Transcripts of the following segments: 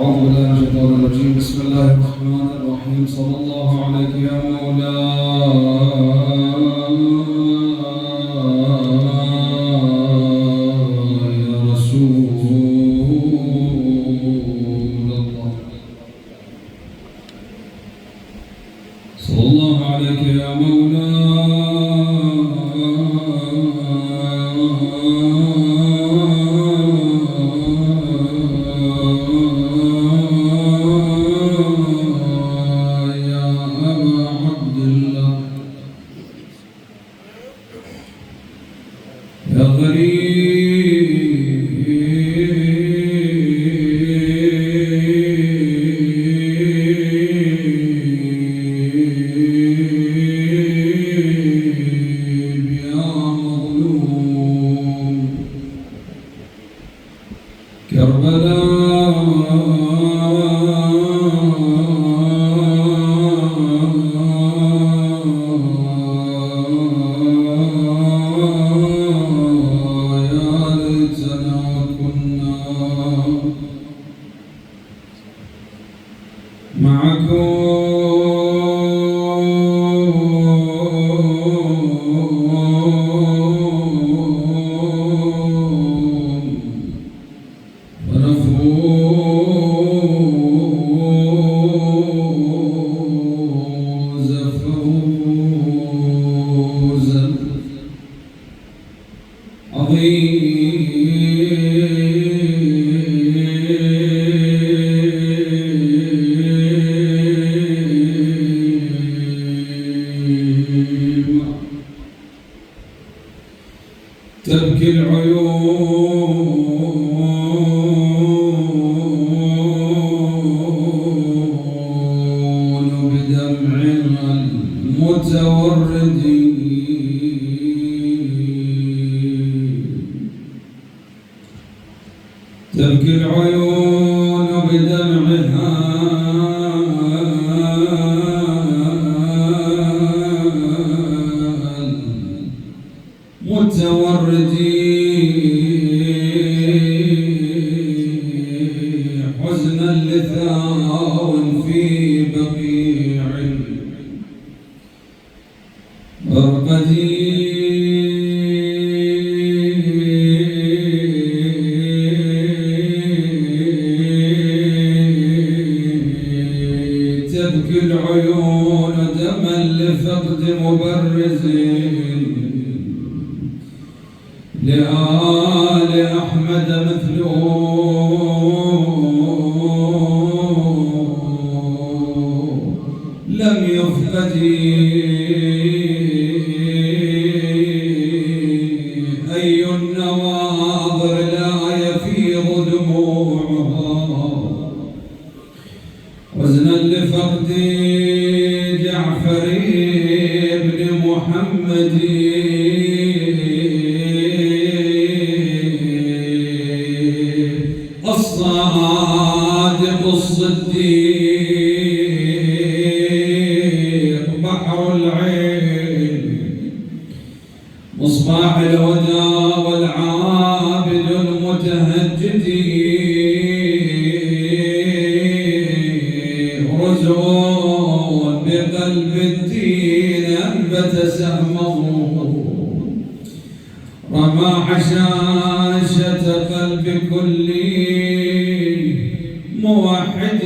أعوذ بالله من الشيطان الرجيم. بسم الله الرحمن الرحيم. صلى الله عليك يا مولاي يا رسول الله. صلى الله عليك يا تبكي العيون بدمع المتوردين، تبكي العيون بدمعها متوردين، حزنا لثاو في بقيع برقدي. تبكي العيون دما لفقد مبرزين، لآل أحمد مثله لم يفقد. أي النواظر لا يفيض دموعها حزنا لفقد جعفر بن محمد، الصادق الصديق بحر العين، مصباح الهدى والعابد المتهجد، رزق بقلب الدين أنبت سهمه، رمى حشاشة قلب كل موحد،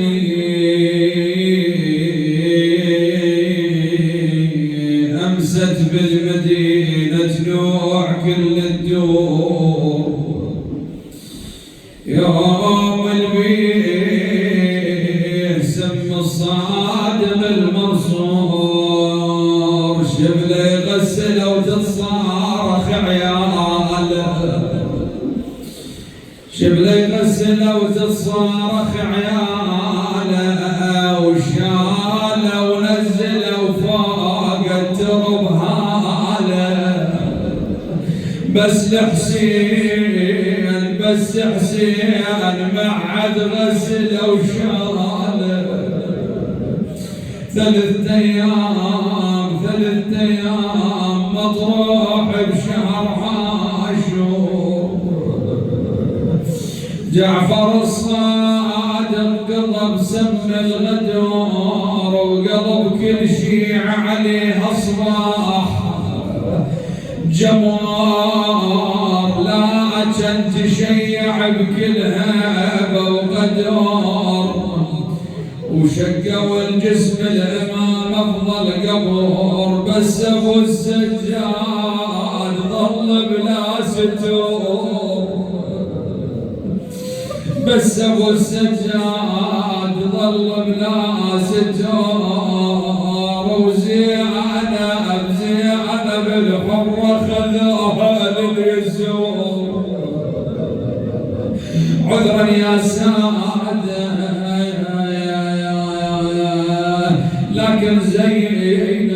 أمست بالمدينة تلوع كل الدور، يوم البيه سم الصادم المنصور، شبله يغسل وتتصارخ عياله، شبله يغسل وتتصارخ عياله، وشاله ونزله وفوق الترب هاله، بس الحسين بس حسين معد غسله وشاله، ثلاث ايام مطروح بشهر عاشور، جعفر الصادق وقلب سم الغدور وقلب كل شي عليه اصباح جمار لا تشيع بكل هبه وقدر وشقوا الجسم الامام افضل قبر بس ابو السجاد ظل بلا ستور بس ابو السجاد ظل بلا ستور وزينب الحرة خذوها لليسور عذرا يا سادة لكن زينب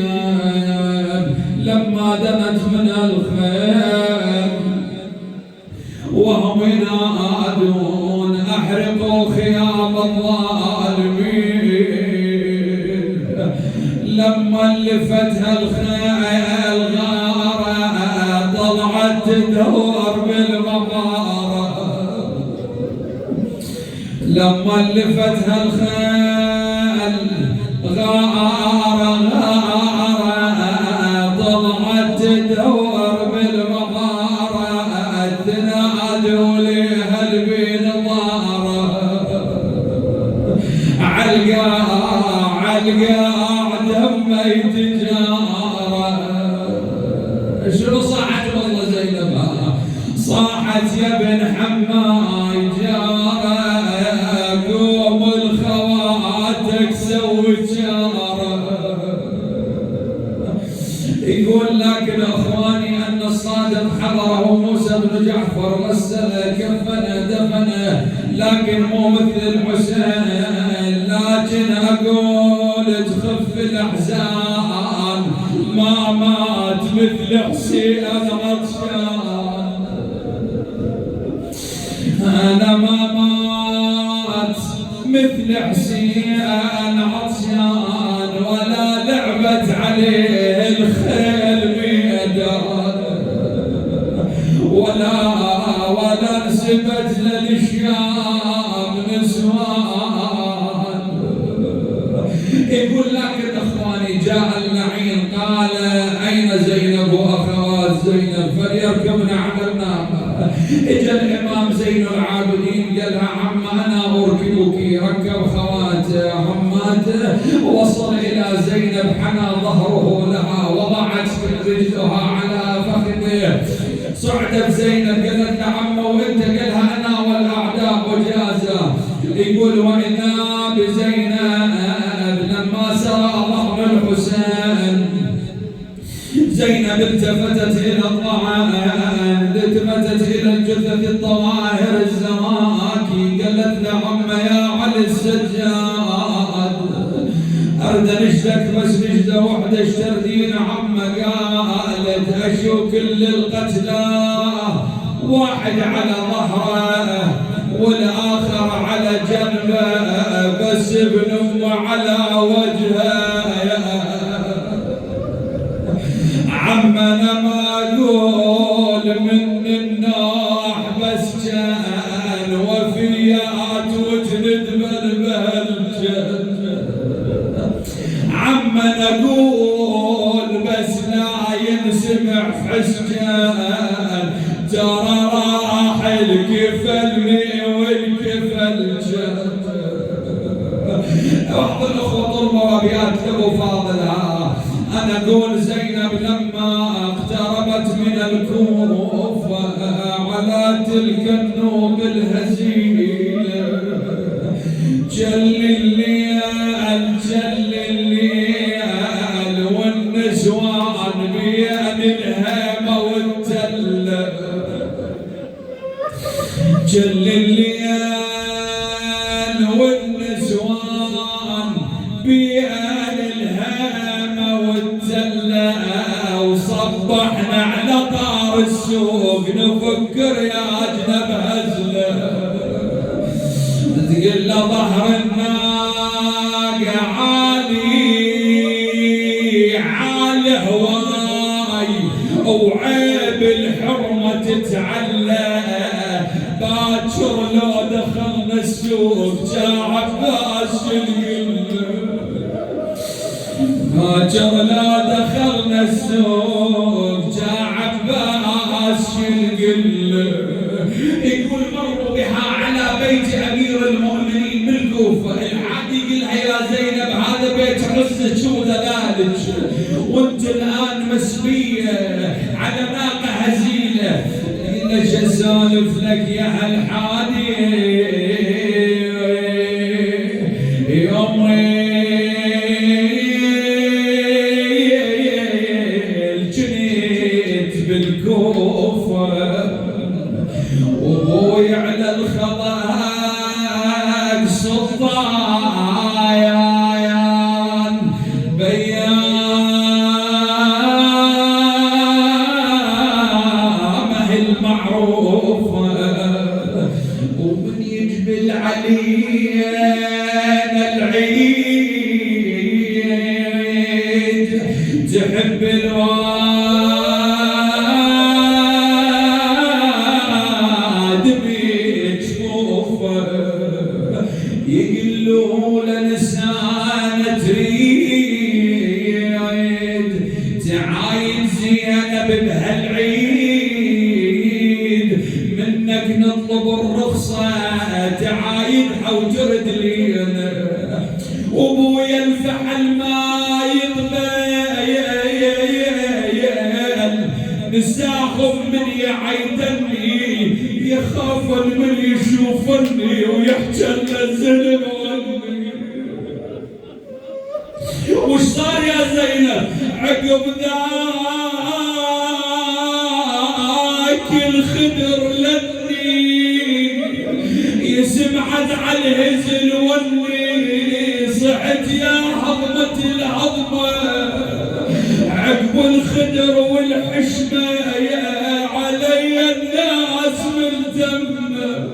لما دنت من الخير وهم ينادون احرقوا خيام الظالمين لما لفتها الخيل غارة طلعت تدور بالمغارة لما لفتها الخيل غارة طلعت تدور بالمغارة تنادوا ليها البين ضارة علقة دمي تجارة شنو صاحت والله زينبها صاحت يا ابن حماي جارة قوم الخواتك سوي جارة يقول لكن اخواني ان الصادق حضره موسى بن جعفر غسل كفنه دفنه لكن مو مثل الحسين لكن اقول تخف الاحزان ما مات مثل حسين عطشان انا ما مات مثل حسين عطشان ولا لعبت عليه الخيل ميدان ولا نسبت للشام نسوان يقول لكن اخواني جاء اللعين قال اين زينب واخوات زينب فليركبن على الناقه اجى الامام زين العابدين قال لها عم انا اركبك ركب خواته عماته وصل الى زينب حنى ظهره لها وضعت رجلها على فخذه صعدت زينب قالت له عمه وانت قالها انا والاعداء وجازه يقول واذا بزينب لما سرى ظهر الحسين زينب التفتت الى الطعام التفتت الى الجثث الطواهر الزواكي قالت له عم يا علي السجاد ارد نشدك بس نشده وحده اشتردين عم قالت اشو كل القتلى واحد على ظهره والاخر على جنبه بس ابن امه على وجهه عمنا ما اقول من الناح بس كان وفيات وجند بالبلجن عمنا اقول بس لا ينسمع حسجان ترى راح الكفل والكفل جد واحد الاخوه طلبوا ابيات لابو فاضل انا اقول زينب لما اقتربت من الكوفه على تلك النوب الهزيله جل الليل والنسوان بين الهيمه والتله جل الليل والنسوان بين الهيمه والتله وصبحنا على طار السوق نفكر يا اجنب هزله تقل ظهر الناقه عالي هواي وعيب الحرمه تتعلى باكر لو دخلنا السوق السوق جا عباس القله هاجر لا دخلنا السوق جا عباس القله يقول مروا بها على بيت امير المؤمنين بالكوفه الحادي يقولها يا زينب هذا بيت عزك وذلالك وانت الان مسبيه على ناقه هزيله ليش اسولف لك يا هالحادي يومي جنيت بالكوفه وابوي على الخضاق صدايان بيامه المعروفه ومن يجبل علينا العيد تحب الواد بجفوفه يقلوا لنسانة تريد تعاين زينب بهالعيد منك نطلب الرخصة تعاينها وجرد لينا وابويا الفحل ما يقبل نساهم من يعيدني يخافن من يشوفني ويحكي لنا الزلم وش صار يا زينب عقب ذاك الخدر لني يسمعت على الهزل وني صحت يا هضمة الهضمة عقب الخدر والحشمة يا علي الناس ملتمة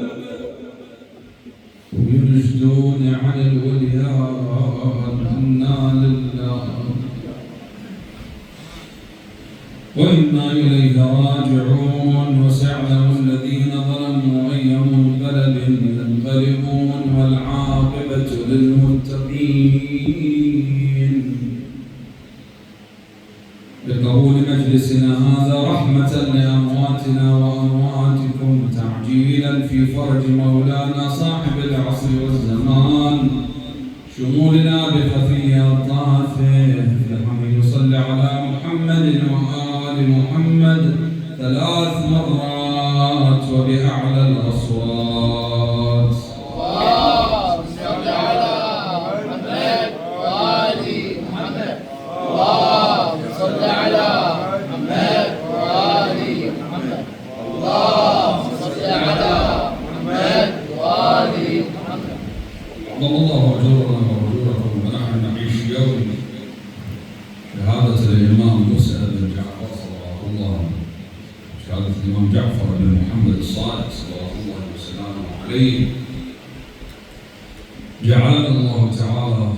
وينشدون على الوليان إنا لله وإنا إليه راجعون وسيعلم الذين ظلموا أي منقلب ينقلبون والعاقبة للمتقين بقبول مجلسنا هذا رحمة لأمواتنا وأمواتكم تعجيلا في فرج مولانا صاحب العصر والزمان شمولنا بخفي أطافه فحمد يصلي على محمد وآل محمد 3 مرات وبأعلى الأصوات اللهم صل على محمد وآل محمد اللهم صل على محمد وآل محمد اللهم صل على محمد وآل محمد الله أجرنا وأجركم ونحن نعيش يوم شهادة الإمام موسى بن جعفر صلوات الله شهادة الإمام جعفر بن محمد الصادق صلوات الله وسلامه عليه جعلنا الله تعالى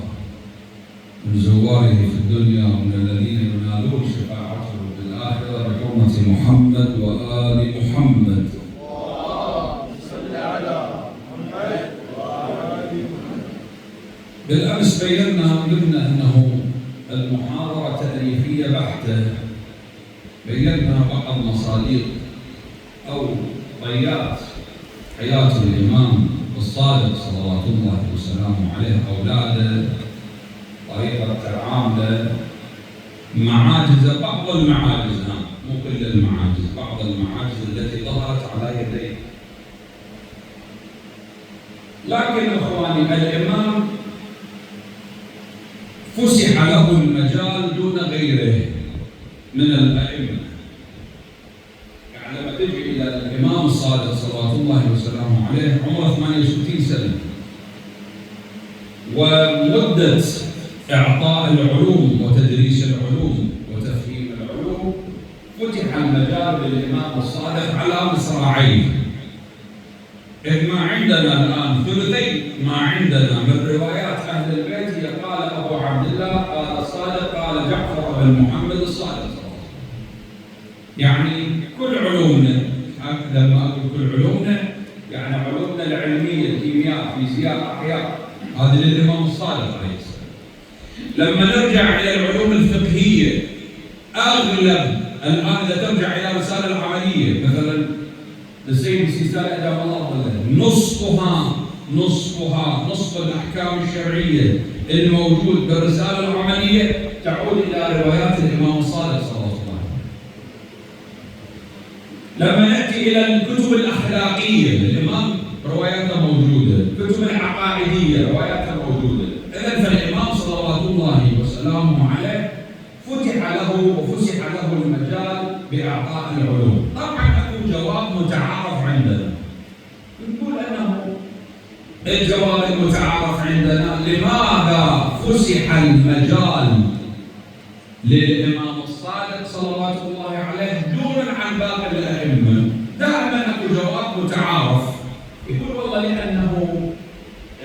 من زواره في الدنيا ومن الذين ينالون شفاعته في الآخرة بحرمة محمد وآل محمد. اللهم صل على محمد وآل محمد. بالأمس قلنا أنه المحاضرة تاريخية بحتة بينا بعض مصادر أو طيات حياة الإمام الصادق صلوات الله وسلامه عليه أولاده طريقة تعامله معاجز بعض المعاجز مو كل المعاجز بعض المعاجز التي ظهرت على يديه لكن اخواني الإمام فسح له المجال دون غيره من الأئمة يعني لما تجي إلى الإمام الصادق صلوات الله وسلامه عليه عمره 68 سنة ومدة إعطاء العلوم وتدريس العلوم وتفهيم العلوم فتح المجال للإمام الصادق على مصراعيه ما عندنا الآن ثلثين ما عندنا من روايات أهل البيت هي قال أبو عبد الله قال الصادق قال جعفر بن محمد الصادق يعني كل علومنا لما أقول كل علومنا يعني علومنا العلمية الكيمياء فيزياء هذه للإمام الصادق عليه السلام. لما نرجع إلى العلوم الفقهية أغلب الآن إذا ترجع إلى الرسالة العملية مثلا للسيد السيستاني أدام الله ظله نصف الأحكام الشرعية الموجود بالرسالة العملية تعود إلى روايات الإمام الصادق صلى الله عليه وسلم. لما نأتي إلى الكتب الأخلاقية الإمام رواياته موجودة، الكتب العقائدية رواياته موجودة. إذن فالإمام صلوات الله وسلامه عليه فتح له المجال بإعطاء العلوم. طبعا أكو جواب متعارف عندنا، نقول أنه الجواب المتعارف عندنا لماذا فسح المجال للإمام الصادق صلوات الله عليه دونا عن باقي الأئمة؟ دائما أكو جواب متعارف، يقول والله لأنه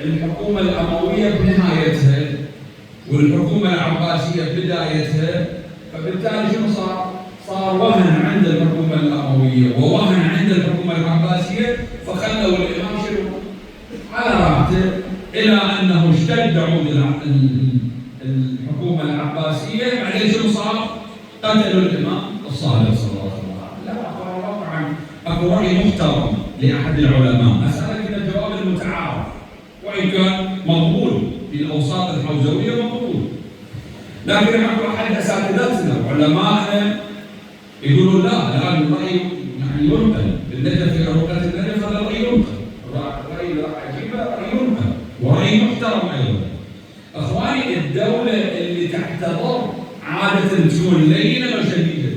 الحكومة الأموية بنهايتها والحكومة العباسية بدايتها، فبالتالي شنو صار وهن عند الحكومة الأموية ووهن عند الحكومة العباسية، فخلوا الإمام شنو على راحته إلى أنه اشتد عود الحكومة العباسية، بعدين شنو صار؟ قتلوا الإمام الصادق صلى الله عليه وسلم. لا طبعا أكو رأي محترم لأحد العلماء، أسألك إلى الجواب المتعارف وإن كان مقبول في الأوساط الحوزوية مقبول، لكن أكو أحد أساتذتنا علماءنا يقولوا لا الرأي يعني ينقل بالنسبة في عروقة النجف، هذا الرأي ينقل، رأي عجيب، رأي ينقل ورأي محترم أيضا. أخواني الدولة اللي تعتبر عادة تكون لينة وشديدة،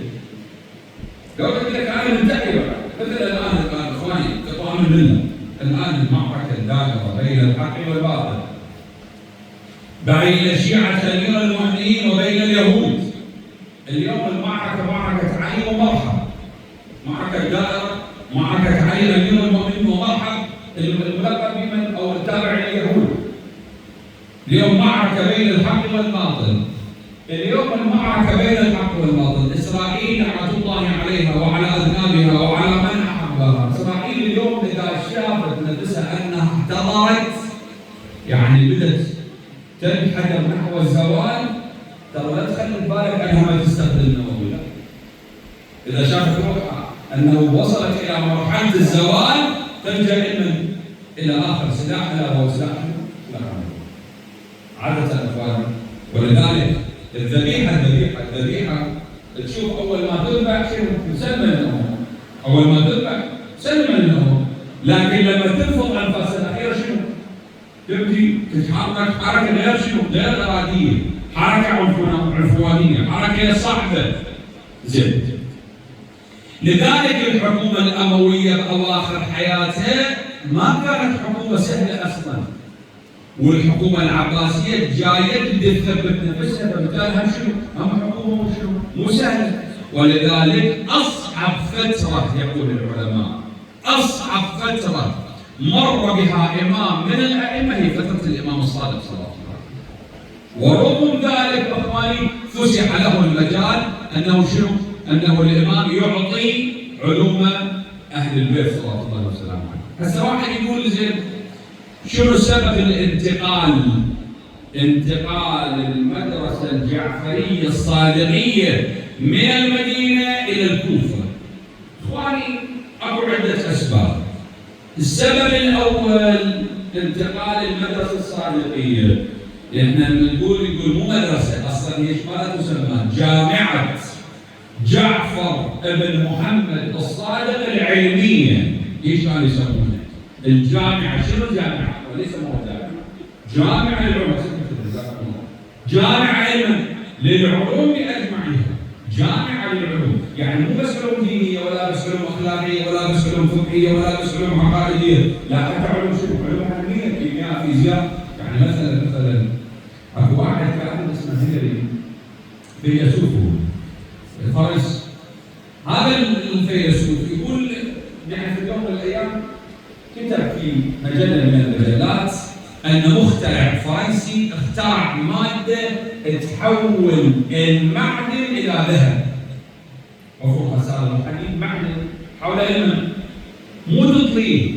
دولة كانت منتهية مثل الآن أخواني كطعام الملة، الآن المعركة الدائرة بين الحق والباطل، بين شيعة أمير المؤمنين وبين اليهود. اليوم المعركة معركة علي ومرحب، معركة دائرة، معركة علي أمير المؤمنين ومرحب الملقب بمن أو التابع لليهود. اليوم معركة بين الحق والباطل. اليوم المعركة بين الحق والباطل، إسرائيل لعنة الله عليها وعلى أذنابها وعلى من أحبها. إسرائيل اليوم إذا شافت نفسها أنها احتضرت، يعني بدت تنحدر نحو الزوال، ترى لا تخلي بالك أنها ما تستخدم النووي. إذا شافت روحها أنه وصلت إلى مرحلة الزوال تلجأ إلى آخر سلاح، لا هو سلاح عادة أخواني. ولذلك الذبيحة تشوف أول ما تذبح شنو يسمى النوم، أول ما تذبح سلم النوم، لكن لما تنفض أنفاس الأخيرة شنو؟ تبدي تتحرك حركة غير شنو؟ غير إرادية، حركة عنفوانية، حركة صعبة. زين. لذلك الحكومة الأموية بأواخر حياتها ما كانت حكومة سهلة أصلاً، والحكومة العباسية جاية تثبت نفسها، فبالتالي هم شنو؟ هم حكومة مو سهلة. ولذلك أصعب فترة يقول العلماء، أصعب فترة مر بها إمام من الأئمة هي فترة الإمام الصادق صلى الله عليه وسلم. ورغم ذلك أخواني فسح له المجال أنه شنو؟ أنه الإمام يعطي علوم أهل البيت صلى الله عليه وسلم. هسه واحد يقول زين شنو سبب انتقال المدرسة الجعفرية الصادقية من المدينة إلى الكوفة؟ إخواني أكو عدة أسباب. السبب الأول انتقال المدرسة الصادقية، لأن يقول مو مدرسة، أصلا هي ما تسمى جامعة جعفر ابن محمد الصادق العلمية. ايش كانوا يسمونها؟ الجامعة. شنو جامعة؟ وليس مو جامعة للعلوم، جامعة علما للعلوم بأجمعها، جامعة للعلوم، يعني مو بس علوم دينية ولا بس علوم أخلاقية ولا بس علوم فقهية ولا بس علوم عقائدية، لا حتى علوم شنو؟ علوم علمية، كيمياء، فيزياء. يعني مثلا اكو واحد كان اسمه هنري فيلسوف الفارس، هذا الفيلسوف يقول يعني في يوم من الايام كتب في مجله من المجلات ان مخترع فرنسي اخترع ماده تحول المعدن الى ذهب. وفوق صار الحديد معدن حول الماء، مو تطليه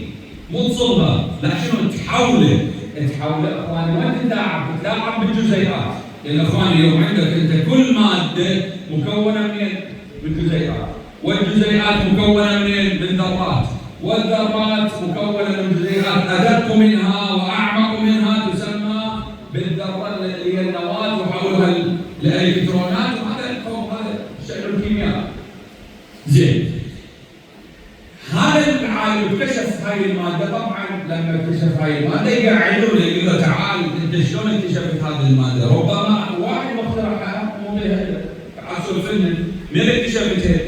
مو تصلها، لا شنو تحوله تحول اخواني وين تتلاعب؟ تتلاعب بالجزيئات، لان اخواني اليوم عندك انت كل ماده مكونه من جزيئات، والجزيئات مكونه من ذرات، والذرات مكونه من جزيئات ادق منها واعمق منها تسمى بالذره اللي هي النواه وحولها الالكترونات، وهذا شأن الكيمياء. زين، هذا العالم اكتشف هاي الماده، طبعا لما اكتشف هاي الماده يقعدوا له يقول له تعال انت شلون اكتشفت هذه الماده؟ ربما واحد مخترعها مو تعال فن من اكتشفتها؟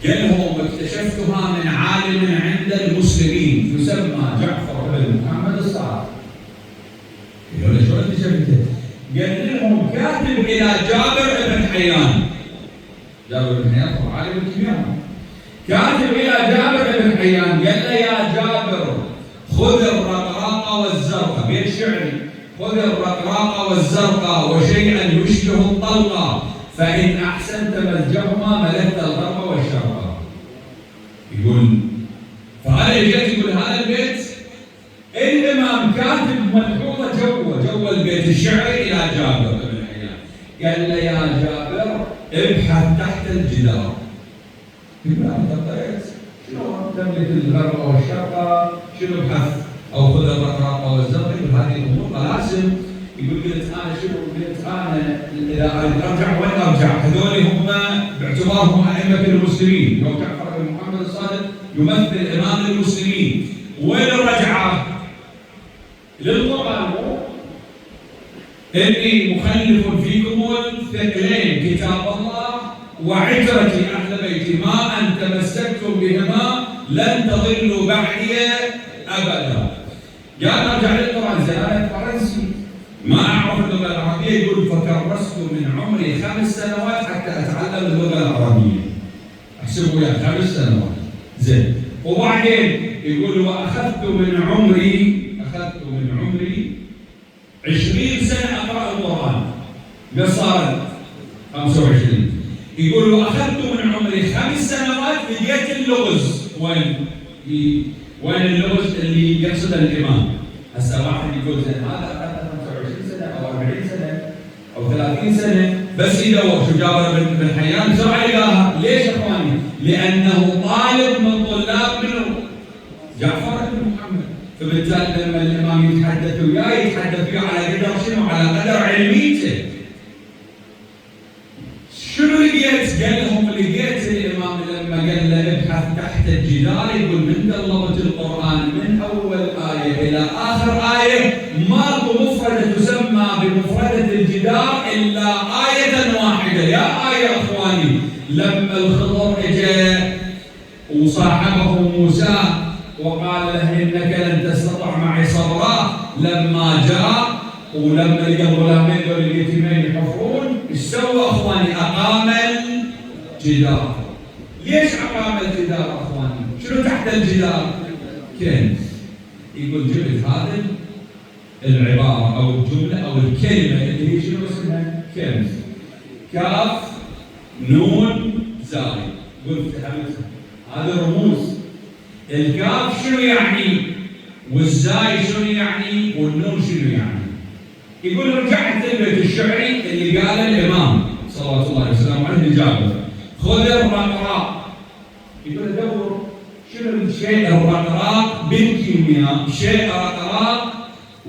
قال لهم اكتشفتها من عالم عند المسلمين يسمى جعفر بن محمد الصادق. قالوا له شلون اكتشفتها؟ قال لهم كاتب الى جابر بن حيان. جابر بن حيان هو عالم الكيمياء. كاتب الى جابر بن حيان قال له يا جابر خذ الرقراق والزرقاء، بيت شعري، خذ الرقراق والزرقاء وشيئا يشبه الطلقه، فان احسنت مزجهما ملكت الغرب والشرق. يقول فهذا جيت يقول هذا البيت الامام كاتب ملحوظه جوا البيت الشعري الى جابر بن حيان، قال له يا جابر ابحث تحت الجدار. يقول انت طريقت شلون تملك الغرب والشرق؟ شنو ابحث او خذ الرقراق والزرق؟ يقول هذه الامور طلاسم. يقول قلت انا شنو؟ قلت انا اذا ارجع وين ارجع؟ هذول هم باعتبارهم ائمه المسلمين، لو جعفر بن محمد الصادق يمثل امام المسلمين، وين الرجعه؟ للقران اني مخلف فيكم الثقلين كتاب الله وعترة أهل بيتي ما أن تمسكتم بهما لن تضلوا بعدي أبدا. قال أرجع للقرآن زي فرنسي ما أعرف اللغة العربية، يقول فكرست من عمري 5 سنوات حتى أتعلم اللغة العربية. احسبوا يا 5 سنوات. زين، وبعدين يقول وأخذت من عمري 20 سنة أقرأ القرآن، قصرت 25. يقول واخذت من عمري 5 سنوات بديت اللغز. وين اللغز اللي يقصد الامام؟ هسه واحد يقول زين هذا اخذ 25 سنه او 40 سنه او 30 سنه بس يدور شو جابر بن حيان بسرعه يلاقاها. ليش اخواني؟ لانه طالب من طلاب منه جعفر بن محمد، فبالتالي لما الامام يتحدث وياه يتحدث وياه على قدر شنو؟ على قدر علميته. شنو لقيت؟ قال لهم لقيت الامام لما قال له ابحث تحت الجدار، يقول من قلبت القران من اول ايه الى اخر ايه ماكو مفرده تسمى بمفرده الجدار الا ايه واحده. يا ايه اخواني لما الخضر اجى وصاحبه موسى وقال له انك لن تستطيع معي صبرا، لما جاء ولما لقى الغلامين دول اليتيمين يحفرون ايش سوى اخواني؟ اقام الجدار. ليش اقام الجدار اخواني؟ شنو تحت الجدار؟ كنز. يقول جبت هذه العباره او الجمله او الكلمه اللي هي شنو اسمها؟ كنز. كاف نون زاي. قلت فهمتها؟ هذا رموز. الكاف شنو يعني؟ والزاي شنو يعني؟ والنون شنو يعني؟ يقول رجعت البيت الشعري اللي قال الامام صلوات الله وسلامه عليه لجابر خذ الرقراق. يقول دور شنو الشيء الرقراق بالكيمياء؟ شيء رقراق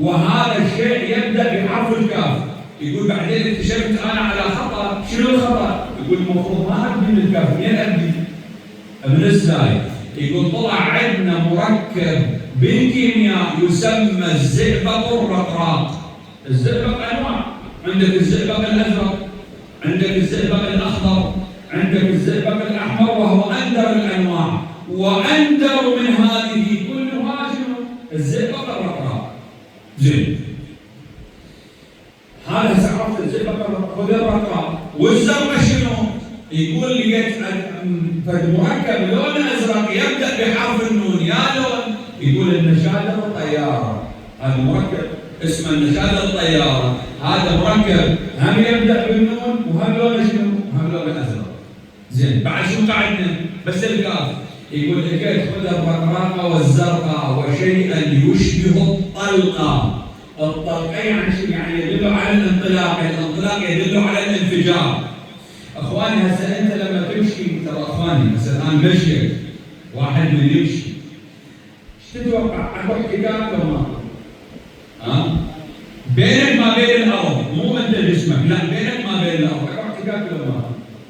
وهذا الشيء يبدا بحرف الكاف. يقول بعدين اكتشفت انا على خطا. شنو الخطا؟ يقول المفروض ما ابدي من الكاف، منين ابدي؟ من الزاي. يقول طلع عندنا مركب بالكيمياء يسمى الزئبق الرقراق. الزئبق انواع، عندك الزئبق الازرق، عندك الزئبق الاخضر، عندك الزئبق الاحمر وهو اندر الانواع، واندر من هذه كلها شنو؟ الزئبق الرقراق. زين، هذا عرفت الزئبق الرقراق. والزرقاء شنو؟ يقول لقيت مركب لون ازرق يبدا بحرف النون. يا لون؟ يقول النشاده الطياره. هذا مركب اسمه النشاده الطياره، هذا مركب هم يبدا بالنون وهم لونه شنو؟ هم لونه ازرق. زين، بعد شو قعدنا؟ بس الكاف. يقول لقيت خذ الرقراق والزرقاء وشيئا يشبه الطلقه. الطلقة يعني شو؟ يعني يدل على الانطلاق، الانطلاق يدل على الانفجار. اخواني هسه انت لما تمشي، ترى اخواني هسه الان مشيت واحد من يمشي، ايش تتوقع؟ اكو احتكاك لو ما؟ بينك ما بين الارض، مو انت جسمك، لا بينك ما بين الارض، اكو احتكاك لو ما؟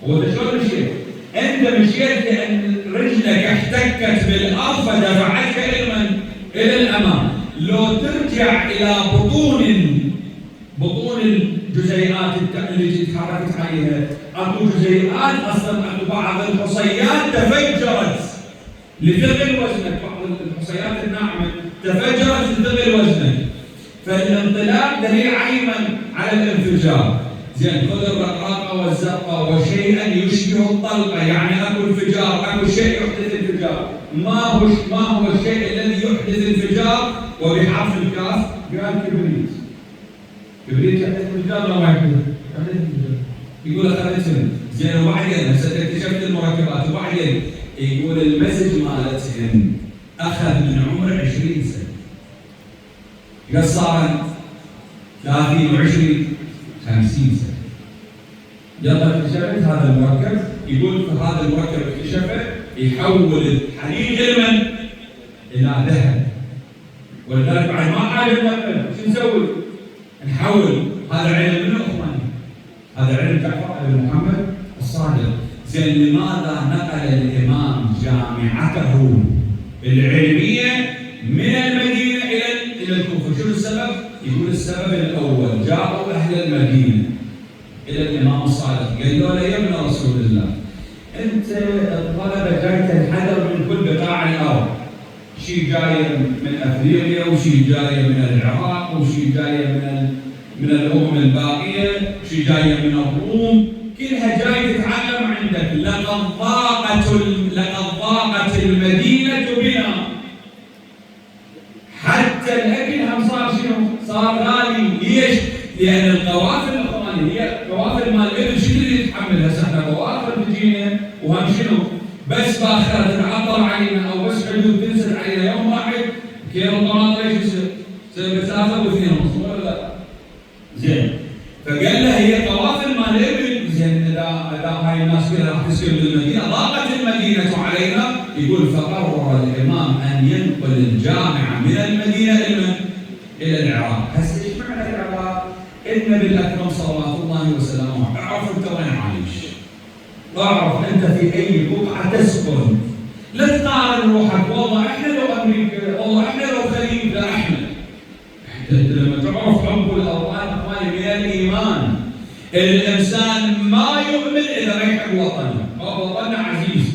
هو انت شلون مشيت؟ انت مشيت لان رجلك احتكت بالارض فدفعتك الى من؟ الى الامام. لو ترجع الى بطون الجزيئات اللي تحركت عليها، اكو جزيئات اصلا، اكو بعض الحصيات تفجرت لثقل وزنك، بعض الحصيات الناعمه تفجرت لثقل وزنك. فالانطلاق دليل عيما على الانفجار. زين، خذ الرقراقه والزرقاء وشيئا يشبه الطلقه، يعني اكو انفجار، اكو شيء يحدث انفجار. ما هو الشيء الذي يحدث انفجار؟ وبحرف الكاف قال كبريت. كبريت يحدث انفجار ولا ما يحدث؟ يحدث انفجار. يقول اخذتهم. زين، وبعدين هسه اكتشفت المركبات، وبعدين يقول المزج مالتهم اخذ من عمر 20 سنه. قصارا 30 و20 50 سنه. يلا اكتشفت هذا المركب، يقول في هذا المركب اكتشفه يحول الحديد الى ذهب. ولذلك بعد ما حاجه المركب شو نسوي؟ نحول. هذا علم منو اخواني؟ هذا علم جعفر بن محمد الصادق. زين، لماذا نقل الامام جامعته العلميه من المدينه الى الكوفه؟ شنو السبب؟ يقول السبب الاول، جاءوا اهل المدينه الى الامام الصادق قالوا له يا ابن رسول الله، انت الطلبه جاي تنحدر من كل بقاع الارض، شيء جايه من افريقيا، وشيء جايه من العراق، وشيء جايه من الامم الباقيه، شيء جايه من الروم، كلها جاي تتعلم عندك. لقد ضاقت المدينه بنا، حتى الاكل هم صار شنو؟ صار غالي. ليش؟ لان القوافل اخواني هي قوافل مال الابل، شنو اللي يتحملها؟ هسه احنا قوافل تجينا وهم شنو؟ بس باخره تتعطل علينا، او بس حدود تنزل علينا يوم واحد كيلو طماطم ايش يصير؟ يصير بثلاثه و2 ونص ولا لا؟ زين، فقال له هي قوافل مال الابل. زين، اذا هاي الناس كلها راح تسكن بالمدينه، ضاقت المدينه علينا. يقول فقرر الامام ان ينقل الجامعه من المدينه الى العراق. هسه ايش معنى العراق؟ النبي الاكرم صلوات الله وسلامه، اعرف انت وين عايش، اعرف انت في اي بقعه تسكن. لا تقارن روحك، والله احنا لو امريكا، والله احنا لو خليج، لا احنا لما تعرف حب الاوطان اخواني من الايمان. الانسان ما يؤمن اذا ما يحب وطنه. وطننا عزيز،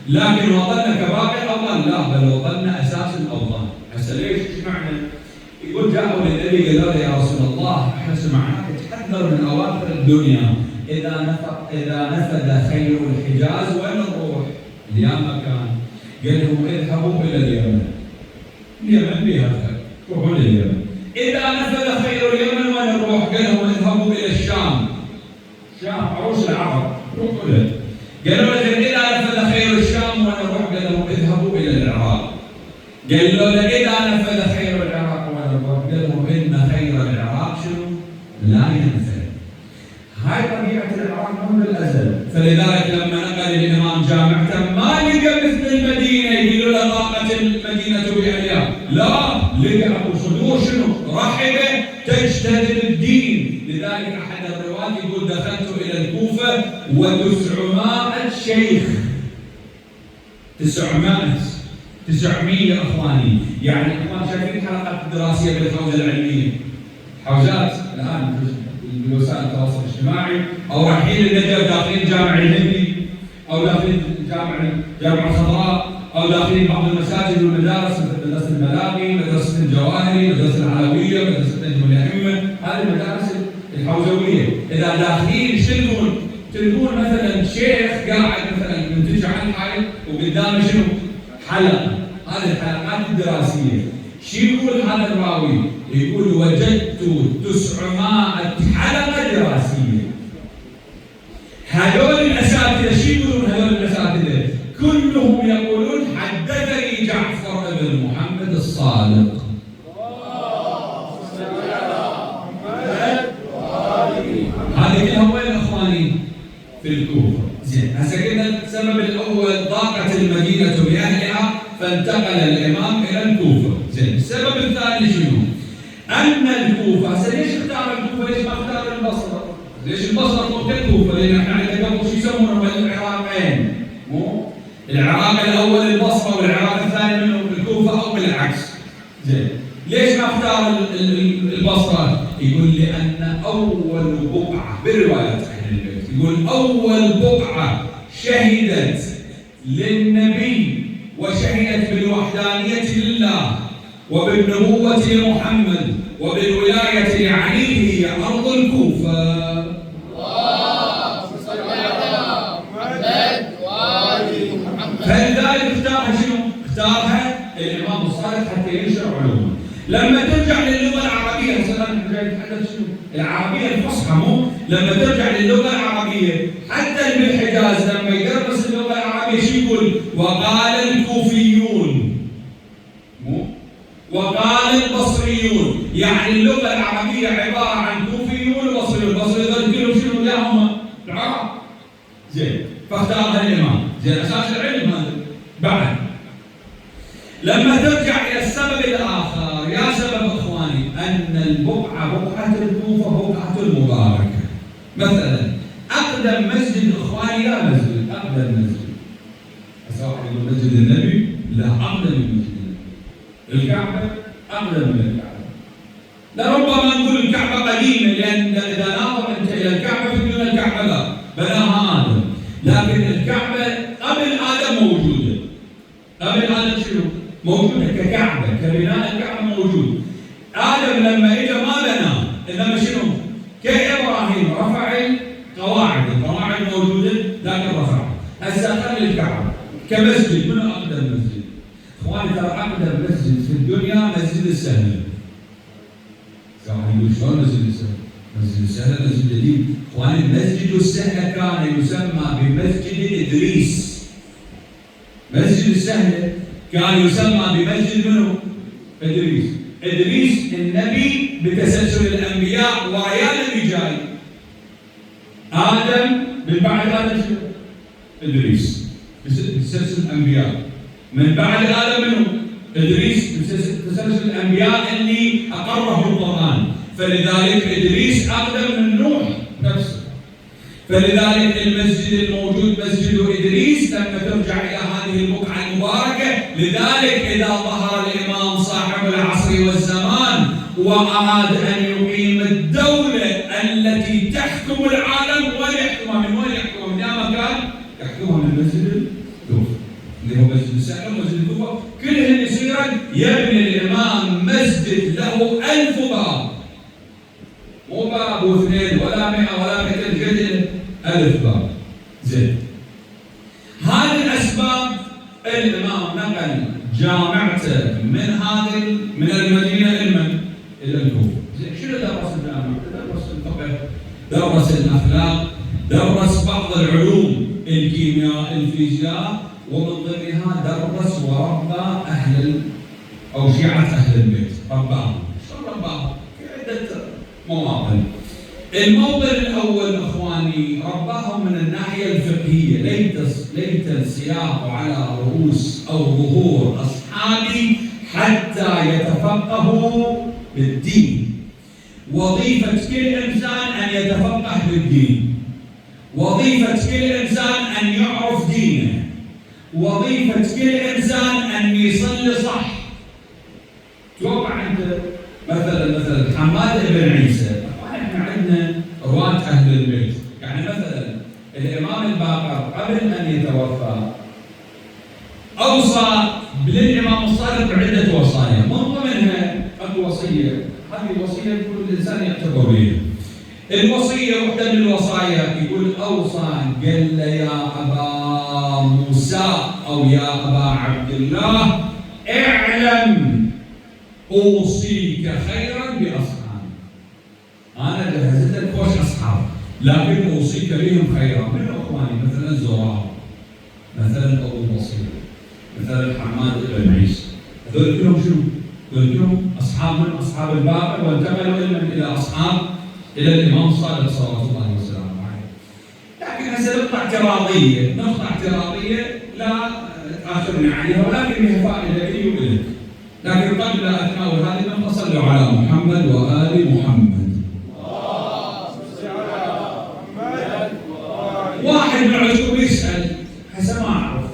لكن وطننا كباقي الاوطان لا، بل وطننا اساس الاوطان. هسه ليش؟ ايش معنى؟ يقول جاءوا للنبي قالوا له يا رسول الله، احنا سمعناك تحذر من اواخر الدنيا، اذا نفذ خير الحجاز وين نروح؟ اليمن مكان. قال لهم اذهبوا الى اليمن. اليمن بها خير، روحوا لليمن. اذا نفذ خير اليمن وين نروح؟ قال لهم اذهبوا الى الشام. الشام عروش العرب، روحوا له. قالوا له اذا نفذ خير الشام وين نروح؟ قال لهم اذهبوا الى العراق. قالوا له اذا نفذ خير العراق وين نروح؟ قال لهم ان خير العراق شنو؟ لا ينفذ. هاي طبيعه العراق من الازل. فلذلك لما نقل الامام جامعته ما لقى مثل المدينه يقولوا له ضاقت المدينه باهلها، لا، لقى ابو صدور شنو؟ رحبه تجتذب الدين. لذلك احد الرواه يقول دخلت الى الكوفه و900 شيخ. 900 اخواني، يعني اخوان شايفين الحلقات الدراسيه بالحوزه العلميه، حوزات الان بوسائل التواصل الاجتماعي، او رايحين النجف داخلين الجامع الهندي، او داخلين جامع الخضراء، او داخلين بعض المساجد والمدارس مثل مدرسه الملاقي، مدرسه الجواهري، مدرسه العلويه، مدرسه نجم الائمه، هذه المدارس الحوزويه. اذا داخلين تلقون مثلا شيخ قاعد مثلا منتج عن الحائط وقدامه شنو؟ حلقه. هذه الحلقات الدراسيه. شو يقول هذا الراوي؟ يقول وجدت 900 حلقه دراسيه. هذول الاساتذه شو يقولون؟ هذول الاساتذه كلهم يقولون حدثني جعفر بن محمد الصادق. في الكوفة. زين، هسه قلنا السبب الأول ضاقت المدينة بأهلها فانتقل الإمام إلى الكوفة. زين، السبب الثاني شنو؟ أن الكوفة، هسه ليش اختار الكوفة؟ ليش ما اختار البصرة؟ ليش البصرة فوق الكوفة؟ لأن احنا عندنا قبل شو يسمونه العراقين، مو؟ العراق الأول البصرة والعراق الثاني منه الكوفة أو بالعكس. زين، ليش ما اختار البصرة؟ يقول لأن أول بقعة برواية أهل البيت يقول أول بقعة شهدت للنبي وشهدت بالوحدانية لله وبالنبوة لمحمد وبالولاية لعلي هي أرض الكوفة. اللهم صل على محمد وآل محمد. فلذلك اختارها شنو؟ اختارها الإمام الصادق حتى ينشر علومه. لما ترجع للغة العربية، مثلا نحن نتحدث شنو؟ العربية الفصحى، مو؟ لما ترجع للغة العربية حتى بالحجاز لما يدرس اللغة العربية شو يقول؟ وقال الكوفيون، مو؟ وقال البصريون، يعني اللغة العربية عبارة عن كوفيون وبصريون، البصريون كلهم شنو؟ لا هم العرب. زين، فاختارها الإمام. زين، أساس العلم هذا. بعد لما ترجع إلى السبب الآخر، يا سبب إخواني أن البقعة بقعة الكوفة بقعة المباركة. مثلا أقدم مسجد إخواني، لا مسجد، أقدم مسجد. هسه واحد يقول مسجد النبي، لا، أقدم من مسجد النبي. الكعبة أقدم من الكعبة. لربما نقول الكعبة قديمة لأن إذا ناظر أنت إلى الكعبة فتقول الكعبة لا، بناها آدم، لكن الكعبة قبل آدم موجودة. قبل آدم شنو؟ موجودة ككعبة، كبناء الكعبة موجود. آدم لما إجا ما بناه، إنما شنو؟ كإبراهيم رفع القواعد موجودة لكن رفعها. هسه خلي الكعبة كمسجد، من أقدم مسجد؟ إخواني ترى أقدم مسجد في الدنيا مسجد السهل. واحد يقول شلون مسجد السهل؟ مسجد السهل مسجد جديد. إخواني مسجد السهل كان يسمى بمسجد إدريس. مسجد السهل كان يسمى بمسجد منو؟ إدريس. إدريس النبي بتسلسل الأنبياء ويا نبي جاي. آدم من بعد آدم شنو؟ إدريس بتسلسل الأنبياء. من بعد آدم منو؟ إدريس بتسلسل الأنبياء اللي أقره القرآن. فلذلك إدريس أقدم من نوح نفسه. فلذلك المسجد الموجود مسجد إدريس لما ترجع إلى هذه البقعة المباركة. لذلك إذا ظهر الإمام صاحب العصر والزمان وأراد أن يقيم الدولة التي تحكم العالم، وين يحكمها؟ من وين يحكمها؟ من أي مكان؟ يحكمها من مسجد الكوفة اللي هو مسجد السهل ومسجد الكوفة. كلهن يصيرن يبني الإمام مسجد له 1000 باب، مو باب واثنين ولا 100 ولا 200 جدل، 1000 باب. زين، هذه الأسباب الإمام نقل جامعته من المدينة إلى الكوفة. زين، شنو درس الجامعة؟ درس الفقه، درس الأخلاق، درس بعض العلوم، الكيمياء، الفيزياء، ومن ضمنها درس وربى أو شيعة أهل البيت، رباهم. شلون رباهم؟ في عدة مواطن. الموطن الأول إخواني رباهم من الناحية الفقهية، ليت السياق على رؤوس أو ظهور أصحابي حتى يتفقهوا بالدين. وظيفة كل إنسان أن يتفقه بالدين، وظيفة كل إنسان أن يعرف دينه، وظيفة كل إنسان أن يصلي صح. توقع أنت مثلا حماد بن عيسى، احنا عندنا رواة أهل البيت، يعني مثلا الإمام الباقر قبل أن يتوفى أوصى للإمام الصادق بعدة وصايا، من ضمنها الوصية. هذه الوصية كل إنسان يعتبر بها. الوصية واحدة من الوصايا يقول أوصى، قال يا أبا موسى أو يا أبا عبد الله اعلم أوصيك خيرا بأصحابي. أنا جهزت لك خوش أصحاب، لكن أوصيك بهم خيرا. من أخواني مثلا زرار، مثلا أبو بصير، مثلا حماد بن عيسى، هذول كلهم شنو؟ هذول كلهم أصحاب من أصحاب الباقر، وانتقلوا إلى أصحاب إلى الإمام الصادق صلوات الله وسلامه عليه. لكن هسه نقطة اعتراضية لا تآخرنا عليها، ولكن لها فائدة لي ولك. لكن قبل أن أتناول هذه النقطة صلوا على محمد وآل محمد. واحد من عندكم يسأل، هسه ما أعرف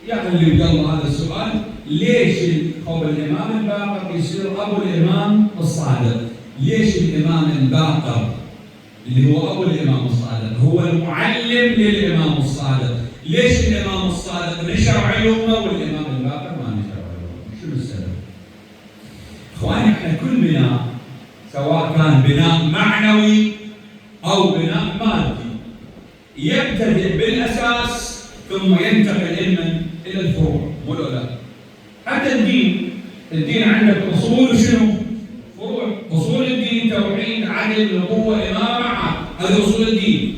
يعني اللي بقلبه هذا السؤال، ليش قول الإمام الباقر يصير أبو الإمام الصادق؟ ليش الإمام الباقر اللي هو أبو الإمام الصادق هو المعلم للإمام الصادق؟ ليش الإمام الصادق نشر علومه والإمام الباقر ما نشر علومه؟ شو السبب؟ إخواني احنا كل بناء سواء كان بناء معنوي أو بناء مادي يبتدئ بالأساس ثم ينتقل إلى الفروع، ولا لا؟ حتى الدين عندك أصول وشنو؟ فروع. أصول الدين توحيد، عدل، نبوة، إمامة، هذه أصول الدين.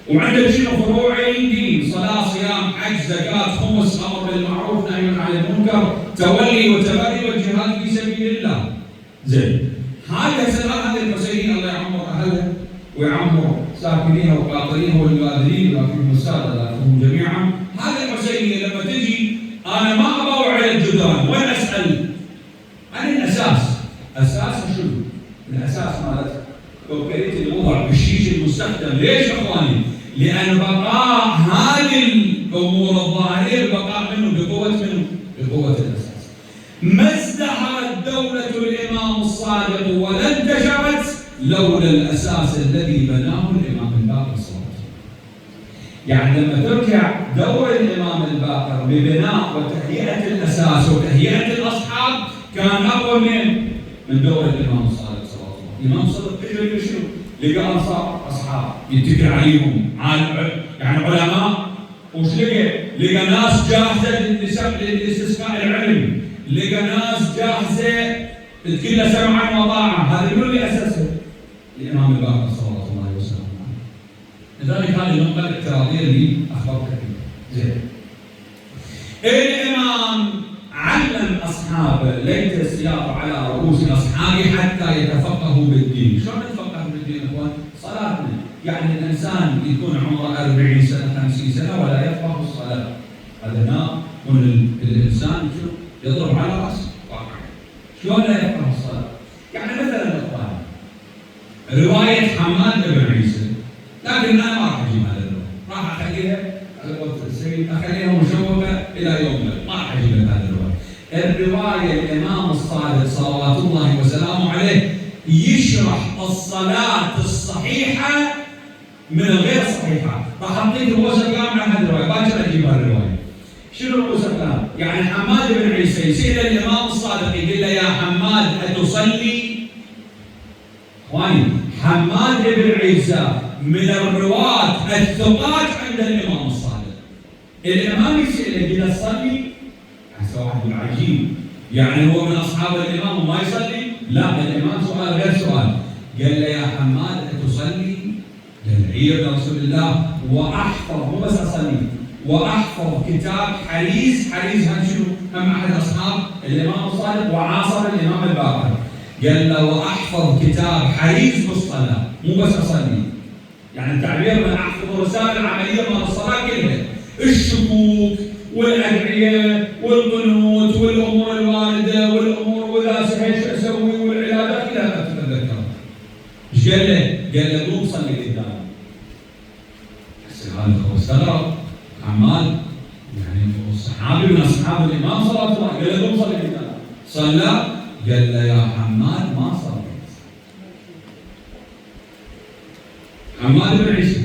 وعندك شنو فروع الدين؟ صلاة، صيام، حج، زكاة، خمس، أمر بالمعروف، نهي عن المنكر، تولي وتبري والجهاد في سبيل الله. زين. هذه الحسينية الله يعمر أهلها ويعمر ساكنيها وقاطريها والباذلين وفيهم السادة لهم جميعا. هذه الحسينية لما تجي أنا ما أبوع على الجدران، وين أسأل؟ عن الأساس. أساسها شنو؟ الأساس مالتها كوكريت الوضع بالشيش المستخدم. ليش اخواني؟ لأن بقاء هذه الأمور الظاهرية البقاء منه بقوة الأساس. ما ازدهرت دولة الإمام الصادق ولا انتشرت لولا الأساس الذي بناه الإمام الباقر صلى الله عليه وسلم. يعني لما ترجع دور الإمام الباقر ببناء وتهيئة الأساس وتهيئة الأصحاب كان أقوى من دور الإمام الصادق صلى الله عليه وسلم. الإمام الصادق اجى شنو؟ لقى أنصار أصحاب يتكل عليهم يعني علماء. وش لقى ناس جاهزة للاستسقاء العلم، لقى ناس جاهزة تقول سمعا وطاعة. هذا من اللي أسسه؟ الإمام الباقر صلى الله عليه وسلم. لذلك هذه النقطة الاعتراضية اللي أخبرتك فيها. زين. الإمام علم أصحابه ليت السياط على رؤوس أصحابه حتى يتفقهوا بالدين. شلون يتفقهوا بالدين أخوان؟ صلاتنا. يعني الإنسان يكون عمره 40 سنة 50 سنة ولا يفقه الصلاة، هذا ناء من الإنسان يضرب على رأسه. شلون لا يفقه الصلاة؟ يعني مثلا أخوان رواية حماد بن عيسى، لكن أنا ما راح أجيب هذا الرواية، راح أخليها على قولة السيد أخليها مشوقة إلى يوم ما راح أجيب هذا الرواية. الإمام الصادق صلوات الله وسلامه عليه يشرح الصلاة الصحيحة من الغير صحيحة. راح أعطيك رؤوس الأقلام عن هذه الرواية، باكر أجيب هذه الرواية. شنو رؤوس الأقلام؟ يعني حماد بن عيسى يسأل الإمام الصادق يقول له يا حماد أتصلي؟ إخواني حماد بن عيسى من الرواة الثقات عند الإمام الصادق. الإمام يسأله يقول له تصلي؟ هذا واحد عجيب، يعني هو من أصحاب الإمام وما يصلي؟ لا، الإمام سؤال غير سؤال. قال له يا حماد أتصلي؟ قال عيب رسول الله وأحفظ، مو بس أصلي، وأحفظ كتاب حريز هذا شنو؟ هم أحد أصحاب الإمام الصادق وعاصر الإمام الباقر. قال له وأحفظ كتاب حريز بالصلاة، مو بس أصلي. يعني التعبير من أحفظ الرسالة العملية مال الصلاة كلها، الشكوك والأدعية والقنوت والأمور الواردة والأمور ولا ايش أسوي والعلاجات كلها أتذكر. ايش قال له؟ قال له قوم صلي قدامي. هذا هو استغرب حماد، يعني صحابي من أصحاب الإمام صلى الله عليه وسلم، قال له قوم صلي قدامي. صلى؟ قال له يا حماد ما صليت. حماد بن عيسى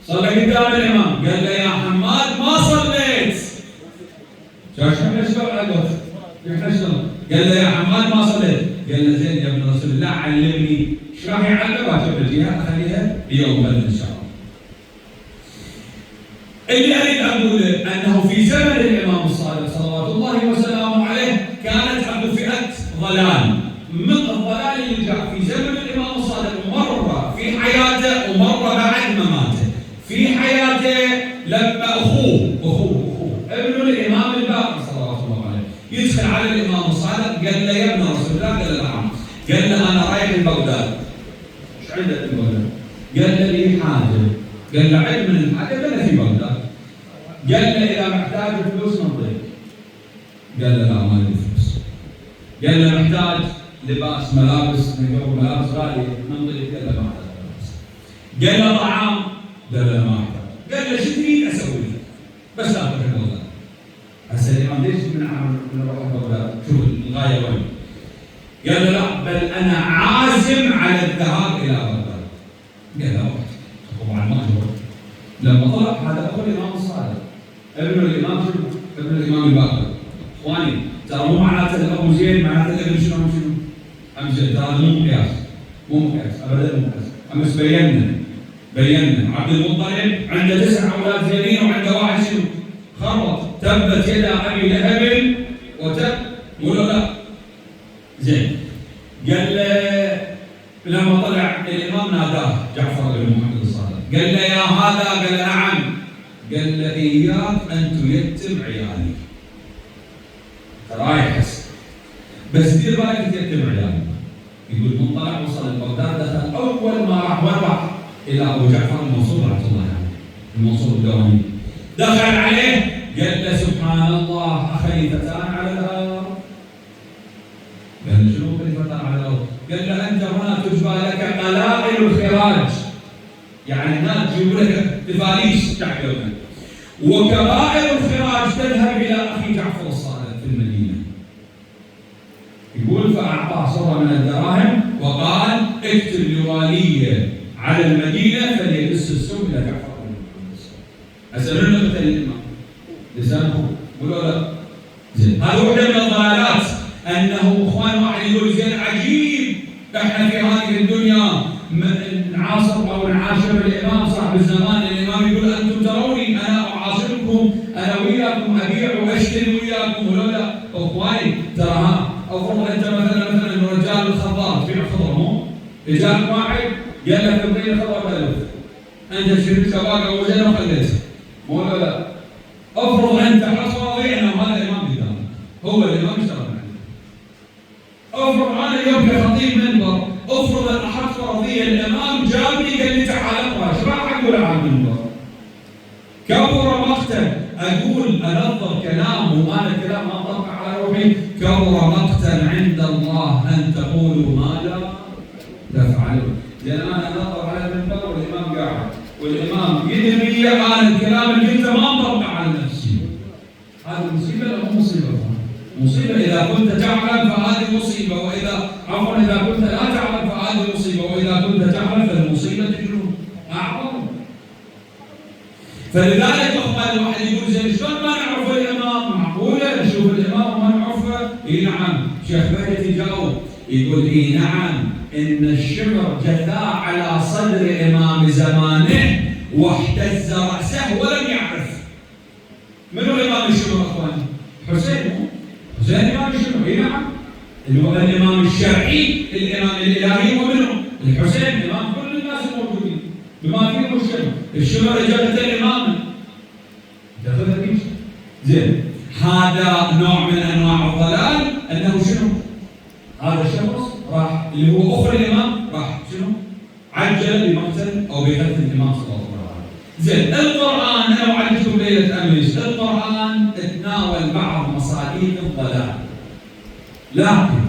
صلى قدام الإمام، قال له يا حماد ما صليت. قال له يا حماد ما صليت. قال له زين يا ابن رسول الله علمني ايش راح يعلم واجب الجهاد اخليها اليوم بل ان شاء الله. اللي اريد اقوله انه في زمن الامام الصادق صلوات الله وسلامه عليه كانت عنده فئه ضلال، من الضلال اللي جاء في زمن الامام الصادق مره في حياته ومره بعد مماته. في حياته لما اخوه ابن الامام الباقر صلوات الله عليه يدخل على الامام الصادق قال له يا ابن رسول الله، قال له نعم، قال له انا رايح لبغداد. ايش عندك في بغداد؟ قال له لي حاجه قال له علم من الحاجة، قال له في بغداد. قال له إذا محتاج فلوس نعطيك. قال له لا ما لي فلوس. قال له محتاج لباس ملابس، من ملابس غالية نعطيك. قال له ما أحتاج ملابس. قال له طعام، قال له ما أحتاج. قال له شو تريد أسوي لك؟ بس لا تروح بغداد. هسه الإمام ليش من روح بغداد؟ شوف الغاية وين؟ قال له لا بل أنا عازم على الذهاب إلى بغداد. قال له طبعا ما تروح. لما طلع هذا أخو الإمام الصادق، ابن الإمام شنو؟ ابن الإمام الباقر. إخواني ترى مو معناته الأب زين معناته الابن شنو أمزين، ترى مو مقياس، مو مقياس أبدا، مو مقياس. أمس بينا عبد المطلب عنده 9 أولاد زينين وعنده واحد شنو؟ خرط. تبت يدا أبي لهب وتب، ولا لا؟ زين. قال له لما طلع الإمام ناداه جعفر بن محمد الصادق، قال له يا هذا، قال له نعم، قال له إياك أن تيتم عيالي. ترى يحس بس دير بالك تيتم عيالي. يقول من طلع وصل لبغداد دخل أول ما راح وين راح؟ إلى أبو جعفر المنصور رحمة الله عليه، المنصور الدواني. دخل عليه قال له سبحان الله أخليفتان على الأرض. قال له شنو خليفتان على الأرض؟ قال له أنت هنا تجبى لك قلائل الخراج، يعني الناس يجيبوا لك تفاليش تعبئة، وكبائر الخراج تذهب إلى أخي جعفر الصادق في المدينة. يقول فأعطاه صورة من الدراهم وقال اكتب لوالية على المدينة فليدس السوق إلى جعفر بن محمد الصادق. أسألون لك مثل الإمام لسانه ولا لا؟ زين. هذا واحدة من الضلالات، أنه إخوان واحد يقول زين عجيب احنا في هذه الدنيا نعاصر او نعاشر الامام صاحب الزمان. الامام يقول انتم تروني انا اعاصركم، انا وياكم ابيع واشتري وياكم، ولولا اخواني ترى افرض انت مثلا رجال الخضار تبيع خضره، مو؟ اجاك واحد قال لك ابني خضره ب1000، انت شريت سواقه وزينه وخليتها، مو ولا لا؟ افرض انت حصه وضيعنا وهذا الامام قدامك، هو الامام اشترى معك. افرض انا اليوم كخطيب منبر، افرض ان احط فرضيه الامام جابني قال لي تعال اقرا، ايش راح اقول على المنبر؟ كبر مقتا، اقول انظر كلام وما انا كلام ما اطبق على روحي. كبر مقتا عند الله ان تقولوا ما لا تفعلون. لان انا انظر على المنبر والامام قاعد، والامام يدري انا الكلام اللي قلته ما اطبق على نفسي. هذه مصيبه ولا مو مصيبه؟ مصيبة إذا كنت تعلم فهذه مصيبة، وإذا عفوا إذا كنت لا تعلم فهذه مصيبة، وإذا كنت تعلم فالمصيبة جنون أعظم. فلذلك أخوان الواحد يقول زين شلون ما نعرف الإمام؟ معقولة نشوف الإمام وما نعرفه؟ إي نعم. شيخ بهجت يجاوب يقول إي نعم، إن الشمر جثى على صدر إمام زمانه واحتز رأسه ولم يعرف. منو الإمام الشمر أخواني؟ حسين. حسين الإمام الشمر، اي نعم، اللي هو الإمام الشرعي، الإمام الإلهي، ومنه الحسين إمام كل الناس الموجودين بما فيهم الشمر. الشمر إجابة الإمام تاخذها كيف؟ زين. هذا نوع من أنواع الضلال، أنه شنو؟ هذا الشخص راح اللي هو أخو الإمام راح شنو؟ عجل بمقتل أو بقتل الإمام صلى الله عليه وسلم. زين. القرآن أنا وعدتكم ليلة أمس، القرآن تناول بعض مصادر الضلال، لكن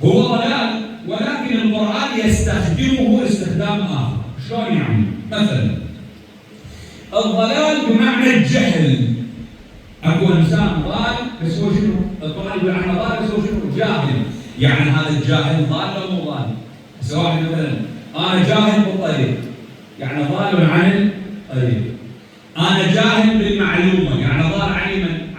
هو ضلال ولكن القرآن يستخدمه استخدام آخر. شلون يعني؟ مثلا الضلال بمعنى الجهل. أكو إنسان ضال بس هو شنو؟ القرآن يقول عنه ضال بس هو شنو؟ جاهل. يعني هذا الجاهل ضال أو مو ضال؟ هسه واحد مثلا أنا جاهل بالطريق، يعني ضال عن الطريق. أنا جاهل بالمعلومة، يعني ضال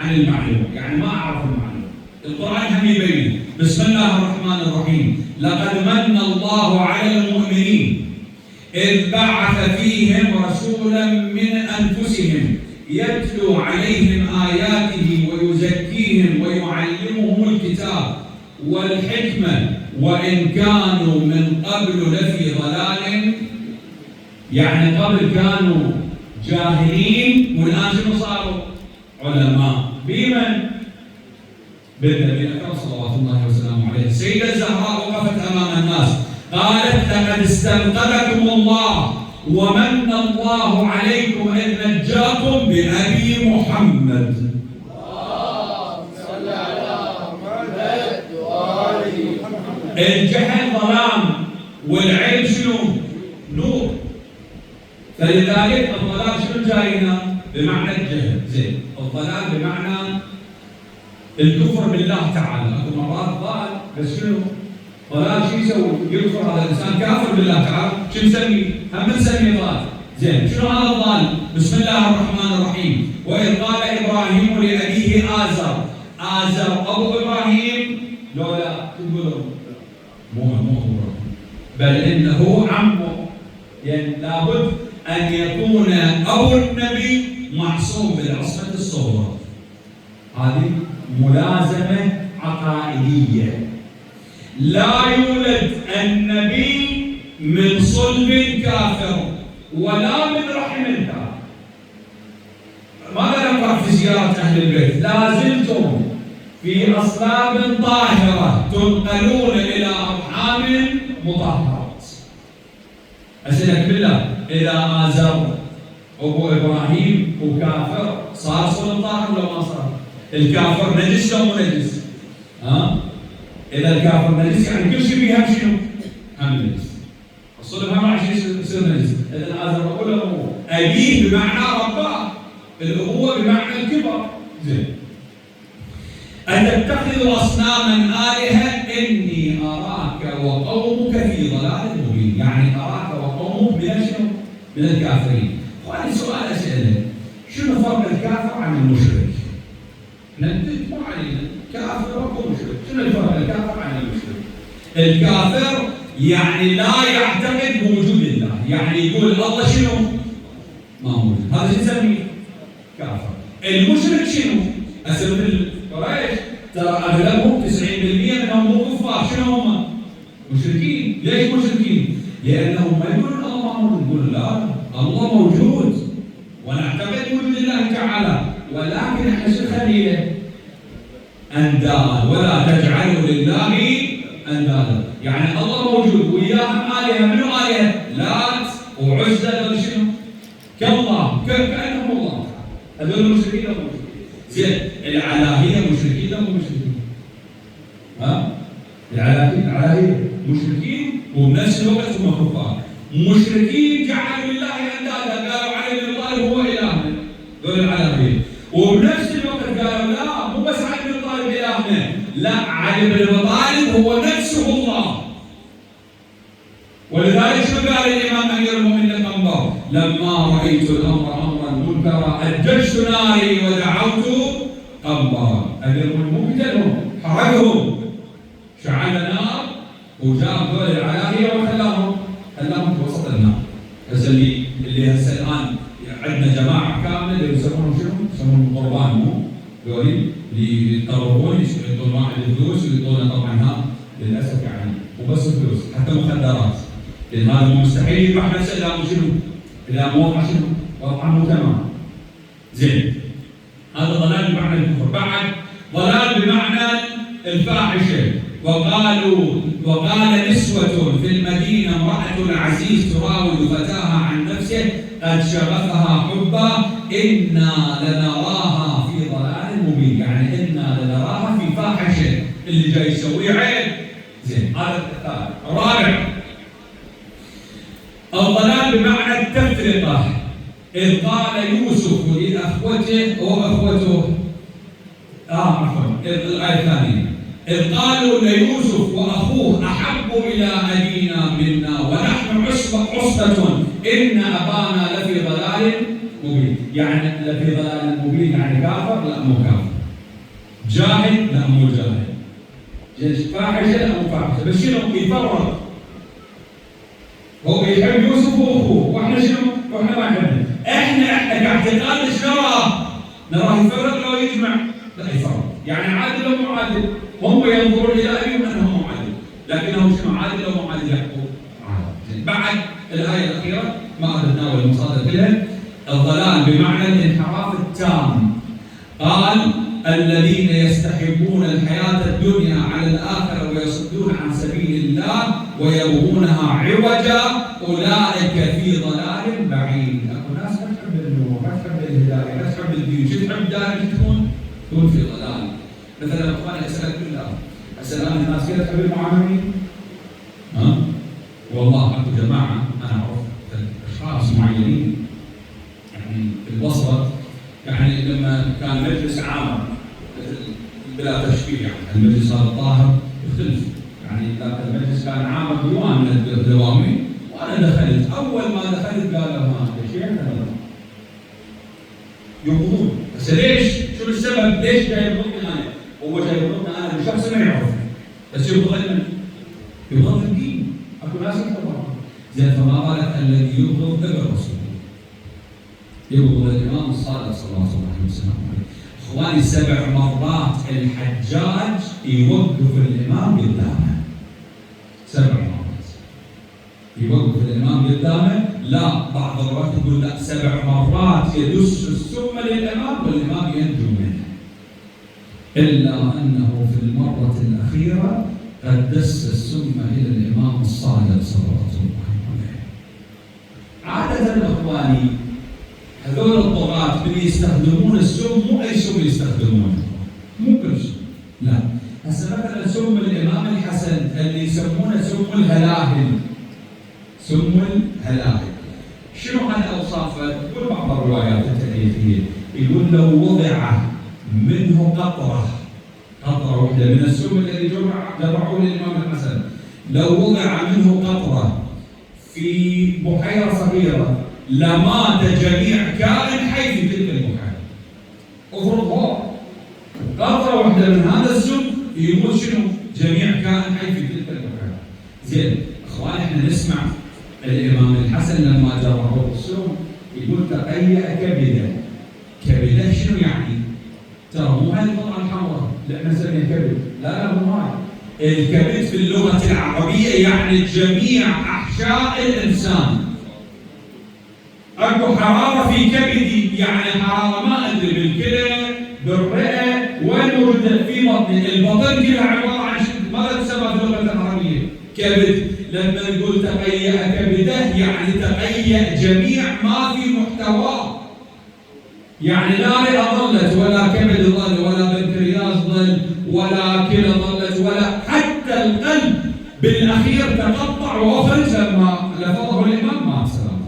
عن المعلومة، يعني ما أعرف المعلومة. القرآن هم يبين. بسم الله الرحمن الرحيم. لقد من الله على المؤمنين إذ بعث فيهم رسولا من أنفسهم يتلو عليهم آياته ويزكيهم ويعلمهم الكتاب والحكمة وإن كانوا من قبل لفي ضلال. يعني قبل كانوا جاهلين والآن شنو صاروا؟ علماء. بمن؟ بالنبي الأكرم صلوات الله وسلامه عليه. السيدة الزهراء وقفت أمام الناس قالت لقد استنقذكم الله ومن الله عليكم إذ نجاكم بأبي محمد. صل على محمد وآل محمد. الجهل ظلام والعلم شنو؟ نور. فلذلك الضلال شنو جاينا؟ بمعنى الجهل. زين، الضلال بمعنى الكفر بالله تعالى. اكو مرات ضال بس شنو؟ ضلال شو يسوي؟ يكفر هذا الانسان كافر بالله تعالى، شو نسميه؟ هم نسميه ضال. زين، شنو هذا الضال؟ بسم الله الرحمن الرحيم. وإذ قال إبراهيم لأبيه آزر. آزر أبو إبراهيم لولا تقولون مو هو بل إنه عمه، يعني لابد أن يكون أبو النبي معصوم بالعصمة الصغرى. هذه ملازمة عقائدية. لا يولد النبي من صلب كافر ولا من رحم كافر. ماذا نقرأ في زيارة أهل البيت؟ لا زلتم في أصلاب طاهرة تنقلون إلى أرحام مطهرات. أسألك بالله، إذا آزر أبو إبراهيم وكافر صار صلب طاهر ولا ما صار؟ الكافر نجس ولا مو نجس؟ إذا الكافر نجس يعني كل شيء فيه هم شنو؟ هم نجس. الصلب هم عشان يصير نجس. إذا آزر أقول له أبيه بمعنى رباه، الأبوة بمعنى الكبر. زين. أتتخذ أصناما آلهة إني أراك وقومك في ضلال مبين. يعني أراك وقومك من شنو؟ من الكافرين. وهذا سؤال أسأله، شنو فرق الكافر عن المشرك؟ ننتج ما علينا، كافر ومشرك، شنو الفرق الكافر عن المشرك؟ الكافر يعني لا يعتقد بوجود الله، يعني يقول الله شنو؟ ما موجود، هذا شو نسميه؟ كافر. المشرك شنو؟ هسه مثل قريش ترى اغلبهم 90% منهم مو كفار، شنو هم؟ مشركين، ليش مشركين؟ لانهم ما يقولون الله موجود، يقولون لا الله موجود ونعتقد بوجود الله تعالى، ولكن احنا شو نخليه؟ انداد، ولا تجعلوا لله اندادا، يعني الله موجود وياهم الهه، منو الهه؟ لات وعزى، هذول شنو؟ كالله، كانهم الله. هذول مشركين او مشركين؟ زين، العلاهيه مشركين او مو مشركين؟ العلاهيه مشركين وبنفس الوقت هم كفار. مشركين جعلوا لله اندادا، قالوا علي بن طالب هو الهنا، هذول العلاهيه. وبنفس الوقت قالوا لا مو بس علي بن طالب الهنا، لا علي بن طالب هو نفسه الله. ولذلك شو قال الامام امير المؤمنين القنبر؟ لما رايت الامر امرا منكرا اججت ناري ودعوت قنبرا. امير المؤمنين مو قتلهم، حرقهم، شعل نار وجاب دول العلاهيه وخلاهم في وسط النار. هسه اللي هسه الان عندنا جماعه كامله اللي يسمونهم شنو؟ يسمونهم قربان، مو؟ دول اللي يتطرقون يعطون واحد الفلوس ويعطونه طبعا للاسف يعني مو بس الفلوس، حتى مخدرات. لان هذا مستحيل يذبح نفسه الا شنو؟ الا موضع شنو؟ وضعه مو تمام. زين. هذا ضلال بمعنى الكفر. بعد ضلال بمعنى الفاحشه. وقال نسوة في المدينة امرأة العزيز تراود فتاها عن نفسه قد شغفها حبا إنا لنراها في ضلال مبين، يعني إنا لنراها في فاحشة، اللي جاي يسوي عيب. زين، هذا الثالث. الرابع الضلال بمعنى التفرقة. إذ قال يوسف لأخوته الآية الثانية. إذ قالوا ليوسف وأخوه أحب إلى أبينا منا ونحن عصبة إن أبانا لفي ضلال مبين. يعني لفي ضلال مبين يعني كافر؟ لا مو كافر. جاهل؟ لا مو جاهل. فاحشة؟ لا مو فاحشة. بس شنو يفرق؟ هو يحب يوسف وأخوه، وإحنا شنو؟ وإحنا ما نحبه. إحنا كاعتقاد إيش نراه يفرق لو يجمع؟ لا يفرق. يعني عادل أو مو عادل؟ هم ينظرون الى ابيهم انهم عادل، لكنهم شنو عادل او مو عادل؟ يحكوا عادل. بعد الايه الاخيره ما اتناول المصادر كلها. الضلال بمعنى الانحراف التام. قال الذين يستحبون الحياه الدنيا على الاخره ويصدون عن سبيل الله ويبغونها عوجا اولئك في ضلال شو تحب دائما تكون في ضلال. مثلا اخواني اسالك بالله، الان الناس كذا تحب المعاملين؟ والله اكو جماعه انا اعرف اشخاص معينين يعني في البصره، يعني لما كان مجلس عام بلا تشبيه، يعني المجلس هذا الطاهر يختلف، يعني ذاك المجلس كان عام ديوان من الدوامين، وانا دخلت، اول ما دخلت قالوا ها شيخ يبغضون. بس ليش؟ شو السبب؟ ليش جاي يبغضني انا؟ هو جاي يبغضني انا بشخص ما يعرفني، بس يبغض الدين. اكو ناس يكفرون زين، فما بالك الذي يبغض الرسول، يبغض الامام الصادق صلى الله عليه وسلم. اخواني 7 مرات الحجاج يوقف الامام قدامه، 7 مرات يوقف الامام قدامه. لا، بعض الروايات يقول لا، 7 مرات يدس السم للامام والامام ينجو منه، الا انه في المره الاخيره قد دس السم الى الامام الصادق صلى الله عليه. عاده اخواني هذول الطغاة اللي يستخدمون السم، مو اي سم يستخدمونه، مو كل سم، لا. هسه مثلا سم الامام الحسن اللي يسمونه سم الهلاهل، سم الهلاهل شنو عن اوصافه؟ يقول بعض الروايات التاريخيه، يقول لو وضع منه قطره واحده من السم الذي جمعوه للامام الحسن، لو وضع منه قطره في بحيره صغيره لمات جميع كائن حي في تلك البحيره. افرض قطره واحده من هذا السم يموت شنو؟ جميع كائن حي في تلك البحيره. زين اخواني، احنا نسمع الامام الحسن لما جرحوه السم يقول تقيأ كبده شنو يعني؟ ترى مو هاي القطعه الحمراء اللي احنا نسميها كبد، لا مو هاي. الكبد في اللغه العربيه يعني جميع احشاء الانسان. اكو حراره في كبدي، يعني حراره ما ادري بالكلى بالرئه وين موجوده في بطني، البطن كلها عباره عن ماذا تسمى في اللغه العربيه؟ كبد. لما يقول تقيأ كبده يعني تقيأ جميع ما في محتواه، يعني لا رئه ظلت ولا كبد ظل ولا بنكرياس ظل ولا كلى ظلت ولا حتى القلب بالاخير تقطع وافرز لما لفظه الامام مات سلام.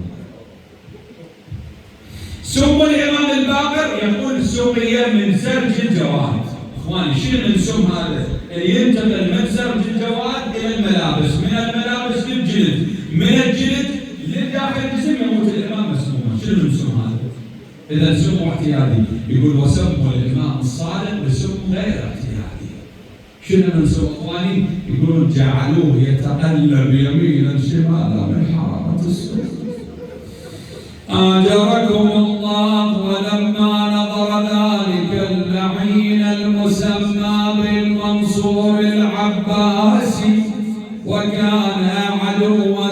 سم الامام الباقر يقول سقي من سرج الجواد. اخواني شنو السم هذا؟ ينتقل من سرج الجواد الى الملابس، من الملابس للجلد، من الجلد لداخل الجسم، يموت الامام مسموما. شنو السم هذا؟ اذا السم اعتيادي، يقول وسموا الامام الصادق بسم غير اعتيادي. شنو من سم اخواني؟ يقولون جعلوه يتقلب يمينا شمالا من حراره السم. آجركم الله. ولما نظر ذلك اللعين المسمى بالمنصور العباسي وكان عدوا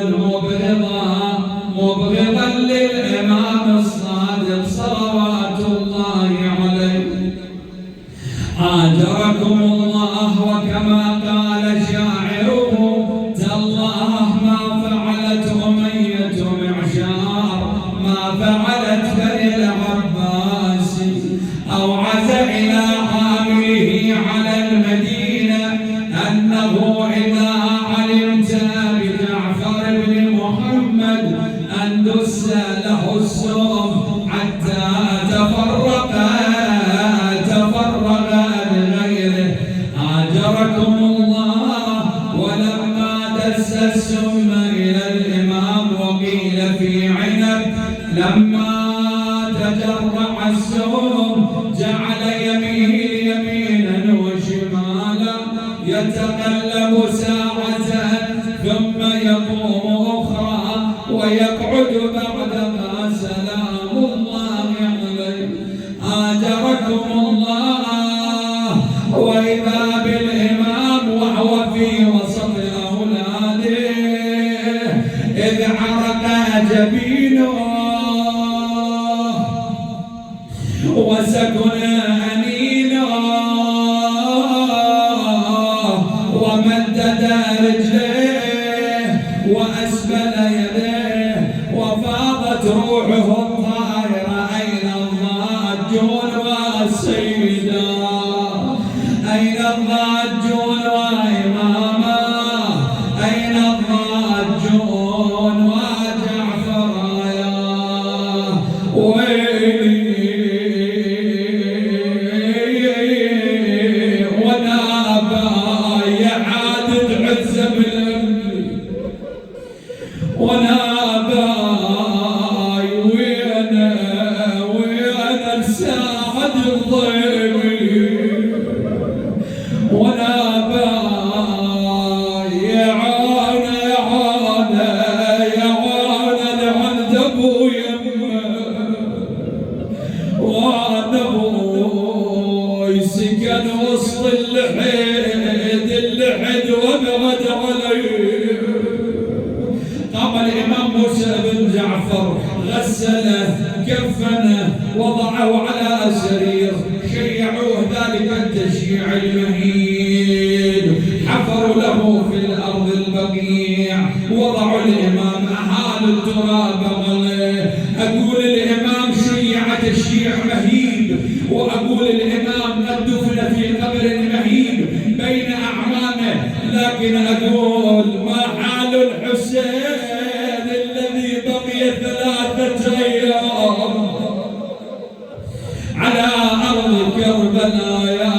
مبغضا للإمام الصادق صلوات الله عليه، آجركم الله. وكما قال شاعره تالله ما فعلت أمية معشار ما فعلت بني العباس، أوعز إلى عامله على المدينة أنه إذا علمت بجعفر بن محمد أن دس له السم حتى تفرق لغيره. آجركم الله. ولما دس السم إلى الإمام وقيل في عنب، لما تجرع السم جعل يمينا وشمالا يتقلب ساعة ثم يقوم أخرى ويقعد بعدما سلام الله عليه. آجركم الله. وإذا بالإمام وهو في وسط أولاده إذ عرق جبينه وسكن أنينه ومدد رجليه وأسفل يديه وفاضت روحه الطاهرة. أين الضاجون وانا ابو يمه وانا ابوي سكن وسط اللحد وابعد عليه. قام الامام موسى بن جعفر غسله كفنه وضعه على سرير، شيعوه ذلك التشييع المهين، حفروا له في الارض البقيع، وضعوا الامام اهالوا التراب عليه. اقول الامام شيع تشييع مهين، واقول الامام قد دفن في قبر مهين بين اعمامه، لكن اقول ما حال الحسين الذي بقي 3 أيام على أرض كربلاء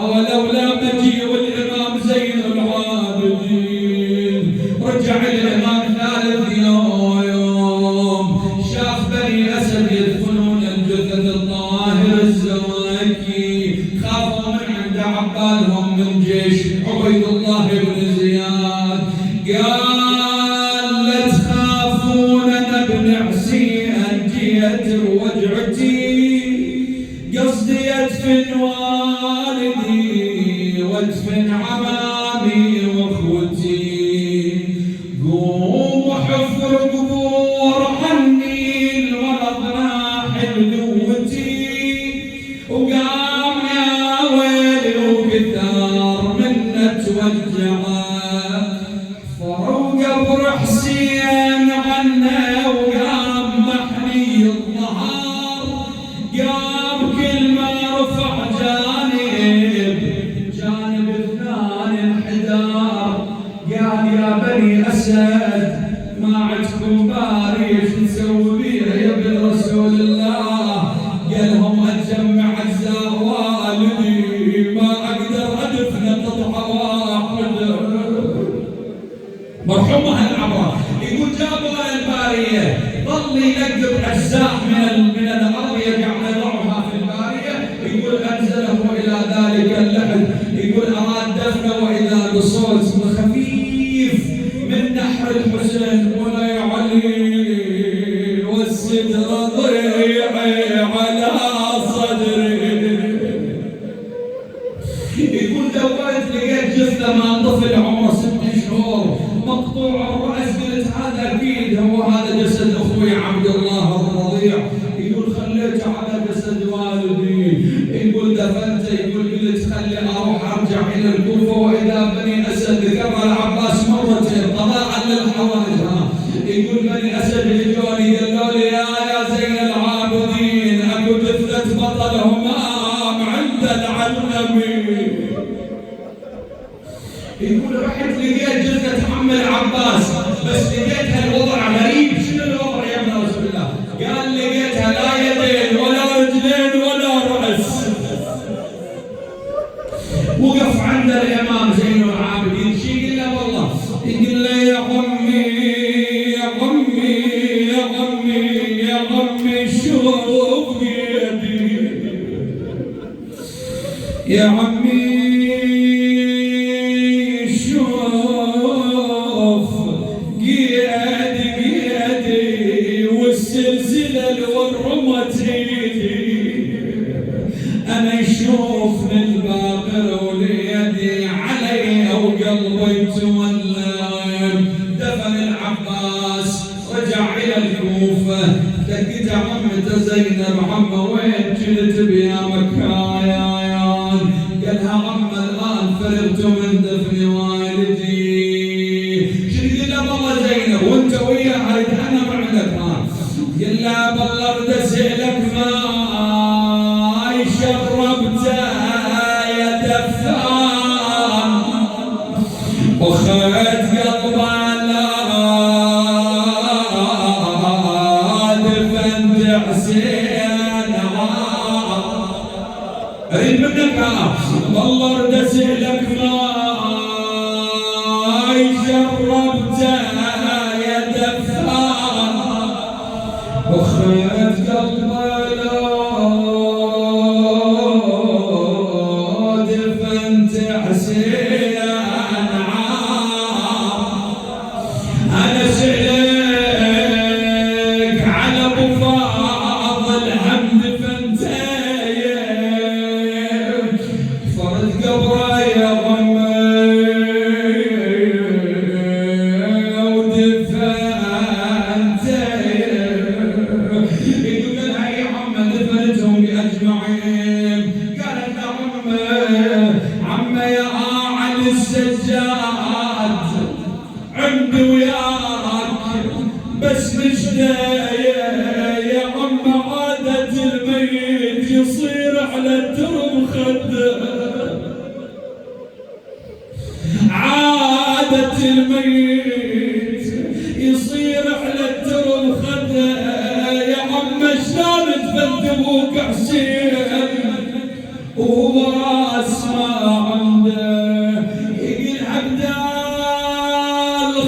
ولولا مجيء الإمام زين العابدين. رجع الإمام 3 يوم، شاف بني أسد يدفنون الجثث الطاهر الزواكي، خافوا من عند عبالهم من جيش عبيد الله بن زياد. قال لا تخافون انا ابن حسين جيت وجعتي، قصدي ادفن والدي وادفن عمامي واخوتي، قوموا حفر قبور عني الولد راحل قوتي. وقام يا ويلي وكثار منا توجعه، فروا قبر حسين عنا وقام محني الظهر، قام كل ما رفع جانب 2 انحدار. قال يا بني اسد ما عندكم باري شو نسوي بيها يا ابن رسول الله؟ قالهم اتجمع اجزاء والدي ما اقدر ادفن قطعه واحده. مرحومه العبره يقول جابوا الباريه، ظل يلقب اجزاء من الارض يجعل يضعها في الباريه. يقول انزله الى ذلك اللحد، يقول اراد دفنه واذا بصوت خفيف من نحر الحسين ولا علي والسدر ضيعي على صدري. يقول دورت لقيت جثه مع طفل عمره 6 شهور مقطوع الراس، قلت هذا اكيد هو هذا جسد اخوي عبد الله الرضيع. يقول خليته على جسد والدي، يقول دفنته. يقول قلت خلي اروح ارجع الى الكوفه واذا بني اسد ذكر العباس مرتين قضاء للحوادث. يقول بني اسد يجوني قالوا لي يا زين العابدين اكو جثه بطل همام عند العلمي. يقول رحت لقيت جثة عم العباس، بس لقيتها الوضع غريب. شنو الوضع يا ابن رسول الله؟ قال لقيتها لا يدين ولا رجلين ولا رأس. وقف عند الإمام زين العابدين، شي يقول له والله، يقول له يا عمي يا عمي يا عمي يا عمي شوف يدي يا عمي والسلسلة الورمت ايدي، انا يشوفني الباقر وليدي علي وقلبي تولم. دفن العباس رجع الى الكوفة، لقيت عمته زينب عمه وين كنت بيا مكايان؟ قالها عمه الان فرغت من دفن والدي. شو تقول له والله زينب وانت وياها انا معك؟ قال له بالله اريد اسالك ماي شربته يا دفان وخذت قلبه لا دفنت حسين. اريد منك والله اريد اسالك ماي شربته يا دفان وخذت قلبه لا دفنت حسين. انا سألت يا عم عادة الميت يصير على الترب خده، عادة الميت يصير على الترب خده. يا عم شلون تفدبوك حسين وهو راس ما عنده، يقول عبدال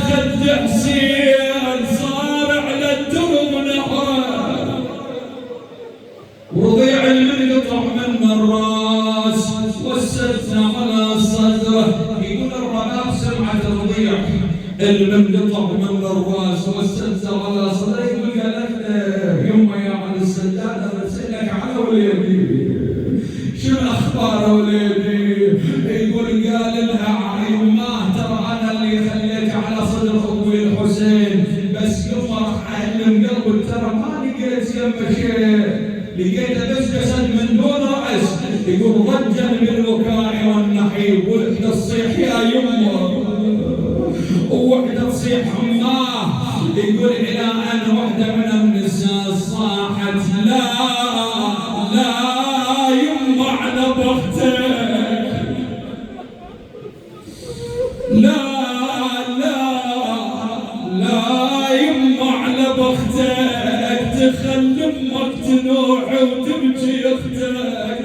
خد حسين صار على الترب نحره، ورضيع المنقطع من الراس والسدس على صدره. يقول الرباب سمعت الرضيع المنقطع من الراس والسدس على صدره، يقول قالت له يما يا علي السداد ارسلك على وليدي، شو الاخبار وليدي؟ يقول قال لها يماه ترى انا اللي خليت على صدر ابوي الحسين، بس يما راح اعلم قلبك ترى ما لقيت يمه شيء، لقيته بس جسد من دون راس. يقول ضجا بالبكاء والنحيب، وحده تصيح يا يمه ووحده تصيح اماه. يقول الى ان وحده من النساء صاحت لا لا يمه على بختك، لا لا لا يمه على بختك، تخلي امك تنوح وتبكي اختك.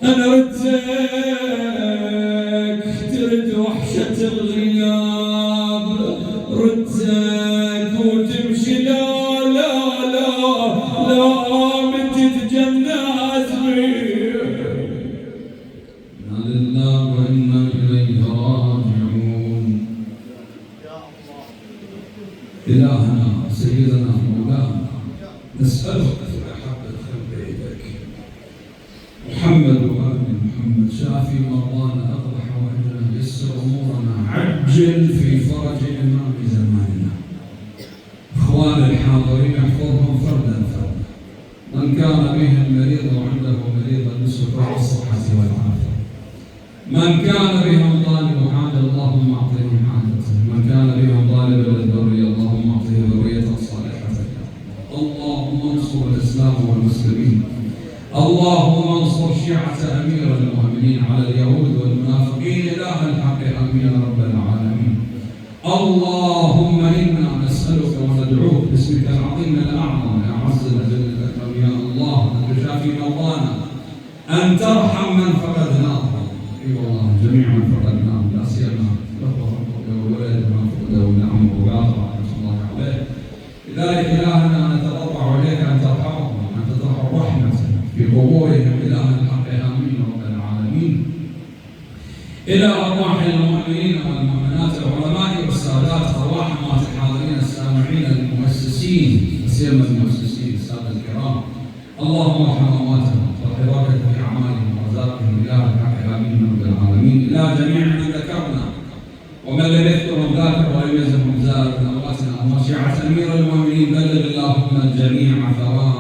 انا ردتك ترد وحشه الغياب، ردتك وتمشي لا لا لا لا من تتجناز بي. انا لله وانا اليه راجعون. الهنا سيدنا مولانا نسالك محبه خلق بيدك محمد وآل محمد، شافي مرضانا اقضى حوائجنا، يسر امورنا، عجل في فرج امام زماننا. اخوان الحاضرين احفظهم فردا فردا، من كان بهم مريض وعنده مريض نسأل الصحه والعافيه، من كان بهم طالب حاجه اللهم اعطه حاجته، من كان بهم طالب للذريه اللهم اعطه ذريه صالحه. اللهم انصر الاسلام والمسلمين، اللهم انصر شيعة أمير المؤمنين على اليهود والمنافقين إله الحق آمين يا رب العالمين. اللهم إنا نسألك وندعوك باسمك العظيم الأعظم يا عز وجل الأكرم يا الله أن تشافي مولانا، أن ترحم من فقدناه. اي والله جميع من فقدناه، لا سيما الأخوة والولد من فقده والعم وبعض رحمة الله عليه. لذلك إلهنا نتضرع إليك أن ترحمهم، أن تطهر رحمتك في قبورهم إله الحق آمين رب العالمين. إلى أرواح المؤمنين والمؤمنات العلماء والسادات، أرواح أموات الحاضرين السامعين المؤسسين، سيما المؤسسين السادة الكرام، اللهم ارحم أمواتهم وارحم في أعمالهم ورزقهم إله الحق آمين رب العالمين. إلى جميع من ذكرنا ومن لم يذكرهم ذاكر ولم يزلهم زائر من أمواتنا وشيعة أمير المؤمنين، بلغ اللهم الجميع ثواب